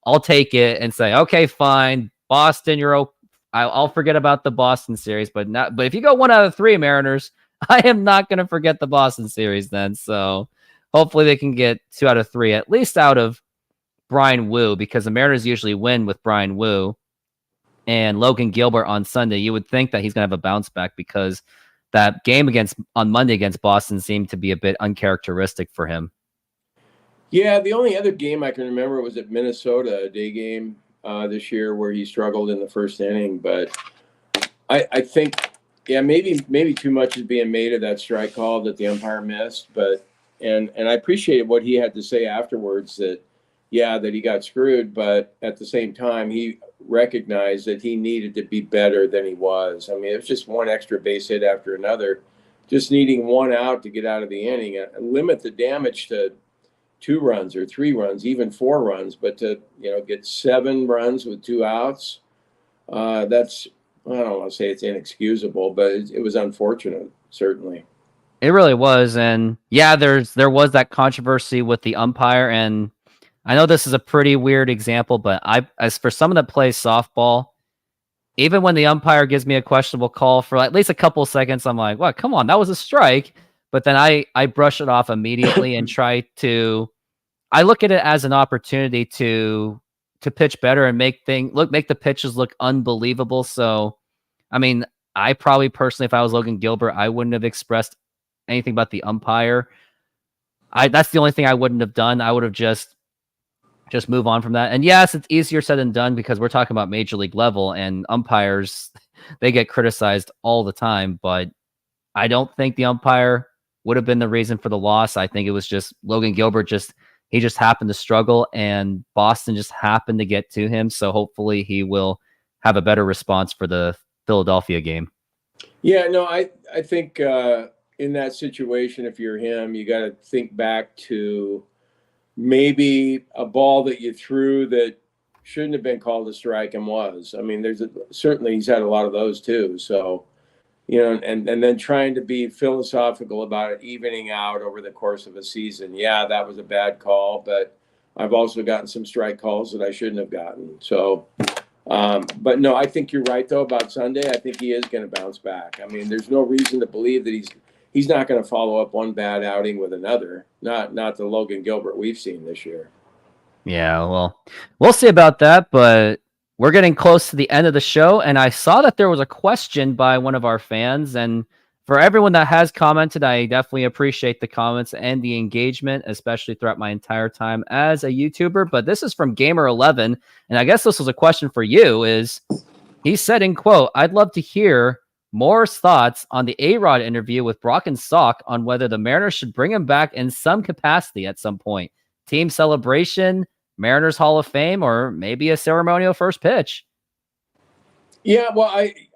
I'll take it and say, okay, fine, Boston, I'll forget about the Boston series. But if you go 1 out of 3, Mariners, I am not going to forget the Boston series then. So hopefully they can get 2 out of 3, at least out of Brian Wu, because the Mariners usually win with Brian Wu and Logan Gilbert on Sunday. You would think that he's going to have a bounce back, because that game on Monday against Boston seemed to be a bit uncharacteristic for him. Yeah, the only other game I can remember was at Minnesota, a day game this year, where he struggled in the first inning. But I think, yeah, maybe too much is being made of that strike call that the umpire missed. But and I appreciated what he had to say afterwards, that that he got screwed, but at the same time he recognized that he needed to be better than he was. I mean, it was just one extra base hit after another, just needing 1 out to get out of the inning and limit the damage to 2 runs or 3 runs, even 4 runs. But to get 7 runs with 2 outs, that's, I don't want to say it's inexcusable, but it was unfortunate, certainly. It really was. And yeah, there was that controversy with the umpire, and I know this is a pretty weird example, but as for someone that plays softball, even when the umpire gives me a questionable call for at least a couple of seconds, I'm like, "What? Come on, that was a strike." But then I brush it off immediately and I look at it as an opportunity to pitch better and make the pitches look unbelievable. So, I mean, I probably personally, if I was Logan Gilbert, I wouldn't have expressed anything about the umpire. That's the only thing I wouldn't have done. I would have just move on from that. And yes, it's easier said than done, because we're talking about major league level, and umpires, they get criticized all the time. But I don't think the umpire would have been the reason for the loss. I think it was just Logan Gilbert he just happened to struggle, and Boston just happened to get to him. So hopefully he will have a better response for the Philadelphia game. Yeah, no, I think in that situation, if you're him, you got to think back to maybe a ball that you threw that shouldn't have been called a strike and was. I mean, certainly he's had a lot of those too. So, and then trying to be philosophical about it, evening out over the course of a season. Yeah, that was a bad call, but I've also gotten some strike calls that I shouldn't have gotten. So, but no, I think you're right though about Sunday. I think he is going to bounce back. I mean, there's no reason to believe that he's not going to follow up one bad outing with another. Not the Logan Gilbert we've seen this year. Yeah, well, we'll see about that, but we're getting close to the end of the show, and I saw that there was a question by one of our fans, and for everyone that has commented, I definitely appreciate the comments and the engagement, especially throughout my entire time as a YouTuber. But this is from Gamer11, and I guess this was a question for you. He said, in quote, "I'd love to hear Moore's thoughts on the A-Rod interview with Brock and Salk on whether the Mariners should bring him back in some capacity at some point. Team celebration, Mariners Hall of Fame or maybe a ceremonial first pitch. Yeah, well,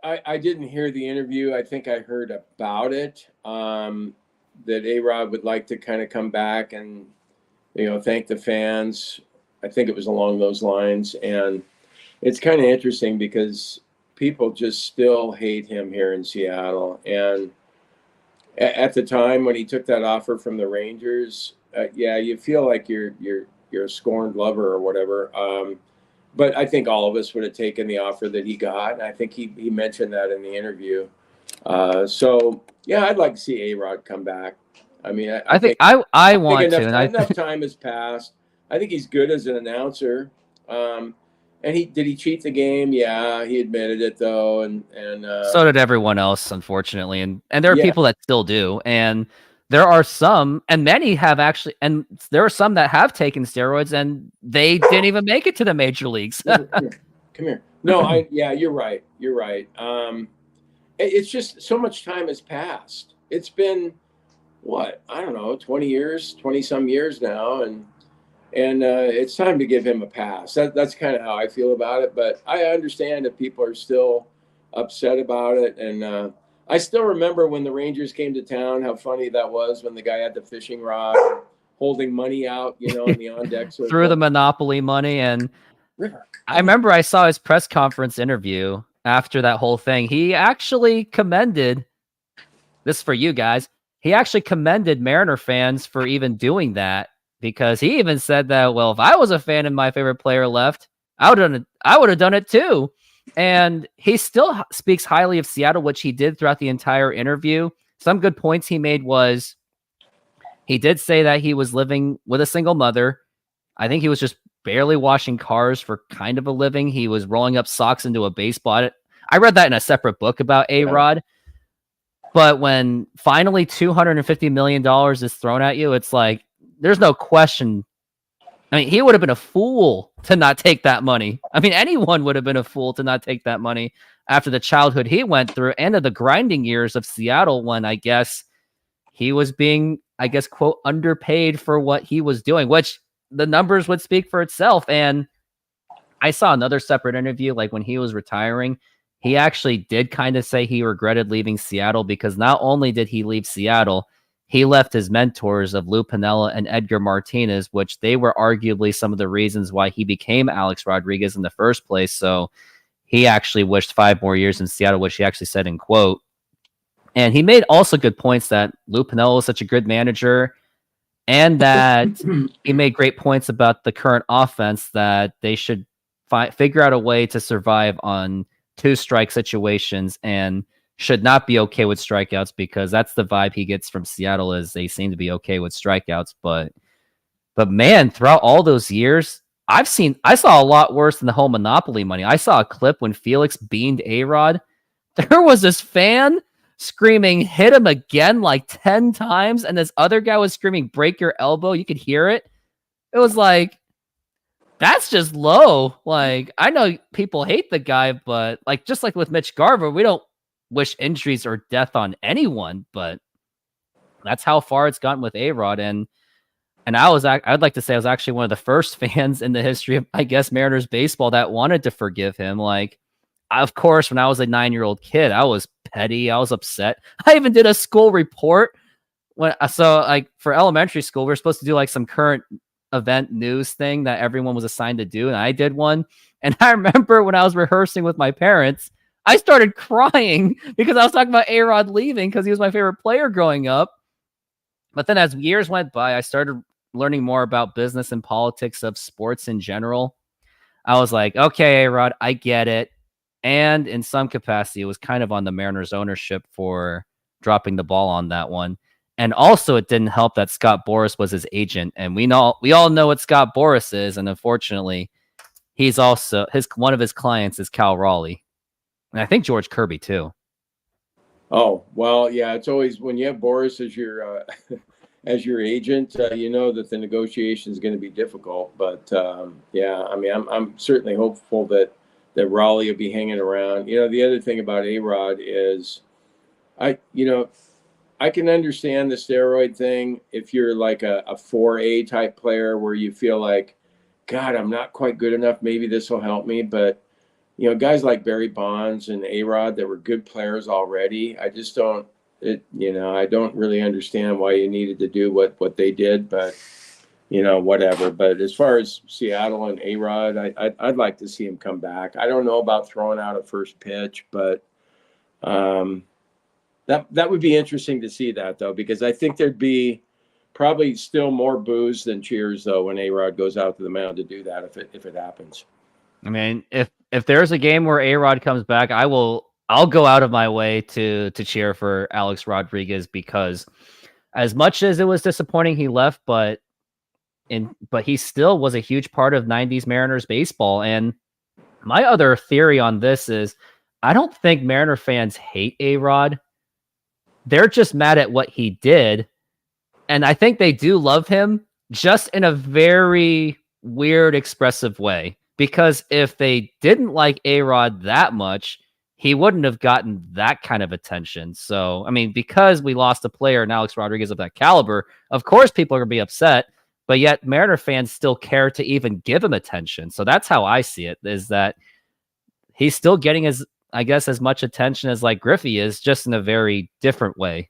I didn't hear the interview. I think I heard about it, that A-Rod would like to kind of come back and, thank the fans. I think it was along those lines. And it's kind of interesting because people just still hate him here in Seattle. And at the time when he took that offer from the Rangers, yeah, you feel like you're a scorned lover or whatever. But I think all of us would have taken the offer that he got. And I think he mentioned that in the interview. So yeah, I'd like to see A-Rod come back. I mean, I think want to, and enough time has passed. I think he's good as an announcer. And he cheat the game? Yeah, he admitted it though, and so did everyone else, unfortunately. And there are people that still do, and there are some, and many have actually, and there are some that have taken steroids, and they didn't even make it to the major leagues. Come here. No, you're right. You're right. It's just so much time has passed. It's been what, I don't know, 20 some years now, and it's time to give him a pass. That's kind of how I feel about it. But I understand if people are still upset about it. And I still remember when the Rangers came to town, how funny that was when the guy had the fishing rod holding money out, in the on deck circle. Through the Monopoly money. And I remember I saw his press conference interview after that whole thing. He actually commended this for you guys. He actually commended Mariner fans for even doing that. Because he even said that, well, if I was a fan and my favorite player left, I would have done it too. And he still speaks highly of Seattle, which he did throughout the entire interview. Some good points he made was he did say that he was living with a single mother. I think he was just barely washing cars for kind of a living. He was rolling up socks into a baseball. I read that in a separate book about A-Rod. But when finally $250 million is thrown at you, it's like, there's no question. I mean, he would have been a fool to not take that money. I mean, anyone would have been a fool to not take that money after the childhood he went through and of the grinding years of Seattle when I guess he was being, quote, underpaid for what he was doing, which the numbers would speak for itself. And I saw another separate interview, like when he was retiring, he actually did kind of say he regretted leaving Seattle because not only did he leave Seattle, he left his mentors of Lou Piniella and Edgar Martinez, which they were arguably some of the reasons why he became Alex Rodriguez in the first place. So he actually wished 5 more years in Seattle, which he actually said in quote. And he made also good points that Lou Piniella was such a good manager and that he made great points about the current offense that they should figure out a way to survive on 2-strike situations and should not be okay with strikeouts because that's the vibe he gets from Seattle is they seem to be okay with strikeouts. But man, throughout all those years, I saw a lot worse than the whole Monopoly money. I saw a clip when Felix beamed A-Rod. There was this fan screaming, hit him again like 10 times. And this other guy was screaming, break your elbow. You could hear it. It was like, that's just low. Like, I know people hate the guy, but like, just like with Mitch Garver, we don't wish injuries or death on anyone, but that's how far it's gotten with A-Rod. And I'd like to say I was actually one of the first fans in the history of, Mariners baseball that wanted to forgive him. Like, of course, when I was a 9-year-old kid, I was petty. I was upset. I even did a school report for elementary school, we were supposed to do like some current event news thing that everyone was assigned to do. And I did one. And I remember when I was rehearsing with my parents, I started crying because I was talking about A-Rod leaving because he was my favorite player growing up. But then as years went by, I started learning more about business and politics of sports in general. I was like, okay, A-Rod, I get it. And in some capacity, it was kind of on the Mariners ownership for dropping the ball on that one. And also it didn't help that Scott Boras was his agent. And we all know what Scott Boras is. And unfortunately, he's also one of his clients is Cal Raleigh. And I think George Kirby too. Oh, well, yeah, it's always when you have Boras as your as your agent, you know that the negotiation is going to be difficult. But yeah, I mean, I'm certainly hopeful that Raleigh will be hanging around. The other thing about A-Rod is, I can understand the steroid thing if you're like a 4A type player where you feel like God, I'm not quite good enough. Maybe this will help me, but guys like Barry Bonds and A-Rod that were good players already. I just don't. I don't really understand why you needed to do what they did, but whatever. But as far as Seattle and A-Rod, I'd like to see him come back. I don't know about throwing out a first pitch, but that would be interesting to see that, though, because I think there'd be probably still more boos than cheers, though, when A-Rod goes out to the mound to do that if it happens. I mean, if there's a game where A-Rod comes back, I'll go out of my way to cheer for Alex Rodriguez, because as much as it was disappointing he left, but he still was a huge part of 90s Mariners baseball. And my other theory on this is I don't think Mariner fans hate A-Rod. They're just mad at what he did. And I think they do love him, just in a very weird, expressive way. Because if they didn't like A-Rod that much, he wouldn't have gotten that kind of attention. So, I mean, because we lost a player, Alex Rodriguez, of that caliber, of course people are going to be upset. But yet Mariner fans still care to even give him attention. So that's how I see it, is that he's still getting as much attention as like Griffey is, just in a very different way.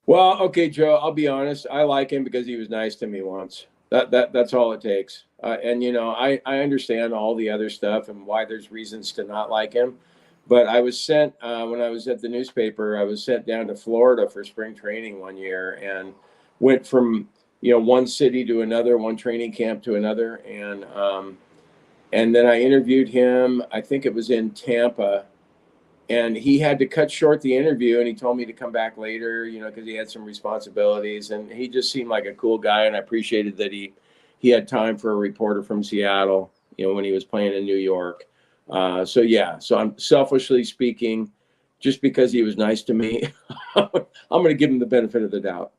Well, okay, Joe, I'll be honest. I like him because he was nice to me once. That's all it takes. And I understand all the other stuff and why there's reasons to not like him. But I was sent when I was at the newspaper. I was sent down to Florida for spring training one year, and went from one city to another, one training camp to another, and then I interviewed him. I think it was in Tampa. And he had to cut short the interview, and he told me to come back later, because he had some responsibilities. And he just seemed like a cool guy, and I appreciated that he had time for a reporter from Seattle, when he was playing in New York. So I'm selfishly speaking, just because he was nice to me, I'm going to give him the benefit of the doubt.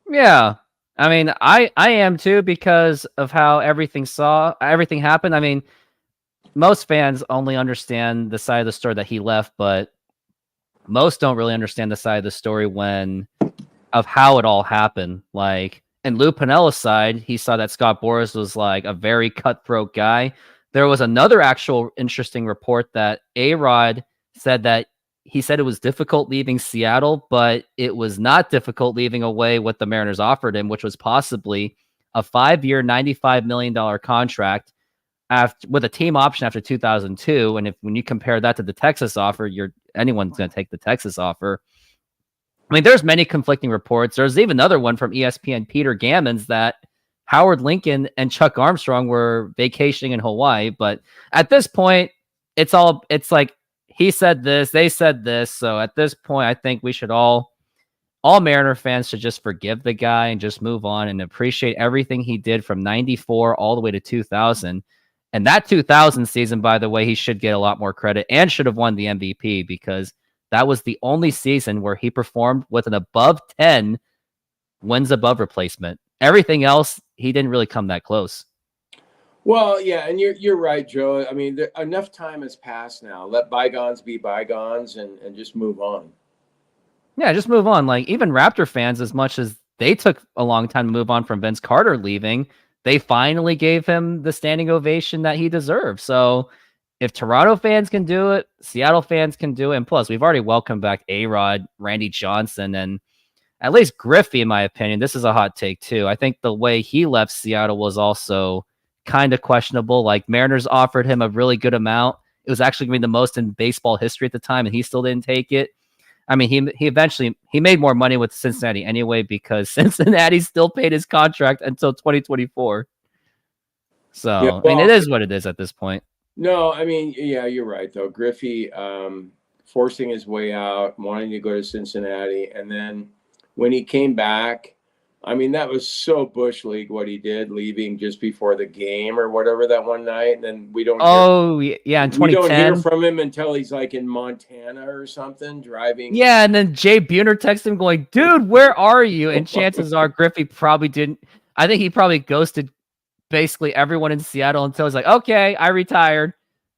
Yeah. I mean, I am too, because of how everything happened. I mean, most fans only understand the side of the story that he left, but most don't really understand the side of the story of how it all happened. Like, in Lou Pinella's side, he saw that Scott Boras was like a very cutthroat guy. There was another actual interesting report that A-Rod said that he said it was difficult leaving Seattle, but it was not difficult leaving away what the Mariners offered him, which was possibly a 5-year, $95 million contract with a team option after 2002. And when you compare that to the Texas offer, anyone's going to take the Texas offer. I mean, there's many conflicting reports. There's even another one from ESPN, Peter Gammons, that Howard Lincoln and Chuck Armstrong were vacationing in Hawaii. But at this point, it's like he said this, they said this. So at this point, I think we should all Mariner fans should just forgive the guy and just move on and appreciate everything he did from 94 all the way to 2000. And that 2000 season, by the way, he should get a lot more credit and should have won the MVP, because that was the only season where he performed with an above 10 wins above replacement. Everything else, he didn't really come that close. Well, yeah, and you're right, Joe. I mean, enough time has passed now. Let bygones be bygones, and just move on. Yeah, just move on. Like, even Raptor fans, as much as they took a long time to move on from Vince Carter leaving, they finally gave him the standing ovation that he deserved. So if Toronto fans can do it, Seattle fans can do it. And plus, we've already welcomed back A-Rod, Randy Johnson, and at least Griffey, in my opinion. This is a hot take, too. I think the way he left Seattle was also kind of questionable. Like, Mariners offered him a really good amount. It was actually going to be the most in baseball history at the time, and he still didn't take it. I mean, he eventually made more money with Cincinnati anyway, because Cincinnati still paid his contract until 2024. So, yeah, well, I mean, it is what it is at this point. No, I mean, yeah, you're right, though. Griffey forcing his way out, wanting to go to Cincinnati. And then when he came back, I mean, that was so Bush League what he did, leaving just before the game or whatever that one night. And then we don't. Yeah, in 2010. We don't hear from him until he's like in Montana or something driving. Yeah, and then Jay Buhner texts him going, "Dude, where are you?" And chances are Griffey probably didn't. I think he probably ghosted basically everyone in Seattle until he's like, "Okay, I retired."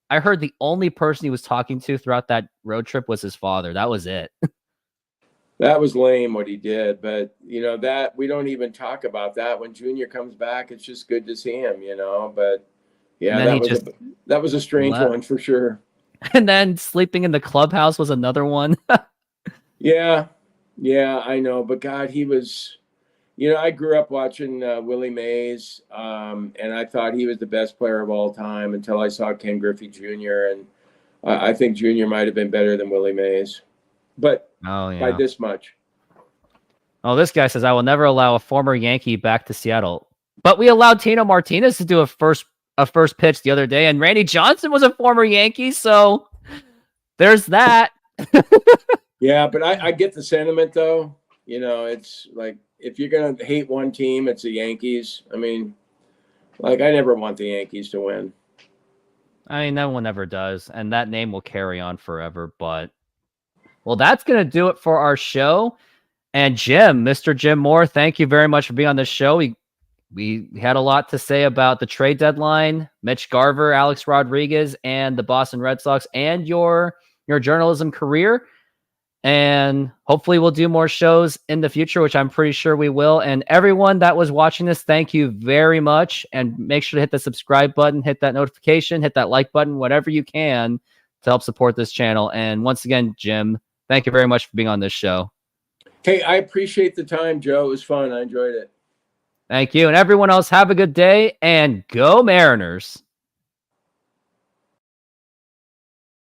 I heard the only person he was talking to throughout that road trip was his father. That was it. That was lame what he did, but you know that we don't even talk about that. When Junior comes back, it's just good to see him, you know. But And yeah, then he just that was a strange left. one for sure. And then sleeping in the clubhouse was another one. Yeah, yeah, I know. But God, he was. You know, I grew up watching Willie Mays, and I thought he was the best player of all time until I saw Ken Griffey Jr. And I think Junior might have been better than Willie Mays, but Oh by yeah. this much. Oh, this guy says I will never allow a former Yankee back to Seattle. But we allowed Tino Martinez to do a first pitch the other day, and Randy Johnson was a former Yankee, so there's that. Yeah, but I get the sentiment though. You know, it's like if you're gonna hate one team, it's the Yankees. I mean, like I never want the Yankees to win. I mean, no one ever does, and that name will carry on forever. But well, that's gonna do it for our show. And Jim, Mr. Jim Moore, thank you very much for being on the show. We had a lot to say about the trade deadline, Mitch Garver, Alex Rodriguez, and the Boston Red Sox, and your journalism career. And hopefully we'll do more shows in the future, which I'm pretty sure we will. And everyone that was watching this, thank you very much. And make sure to hit the subscribe button, hit that notification, hit that like button, whatever you can to help support this channel. And once again, Jim, thank you very much for being on this show. Hey, I appreciate the time, Joe. It was fun. I enjoyed it. Thank you. And everyone else, have a good day and go Mariners.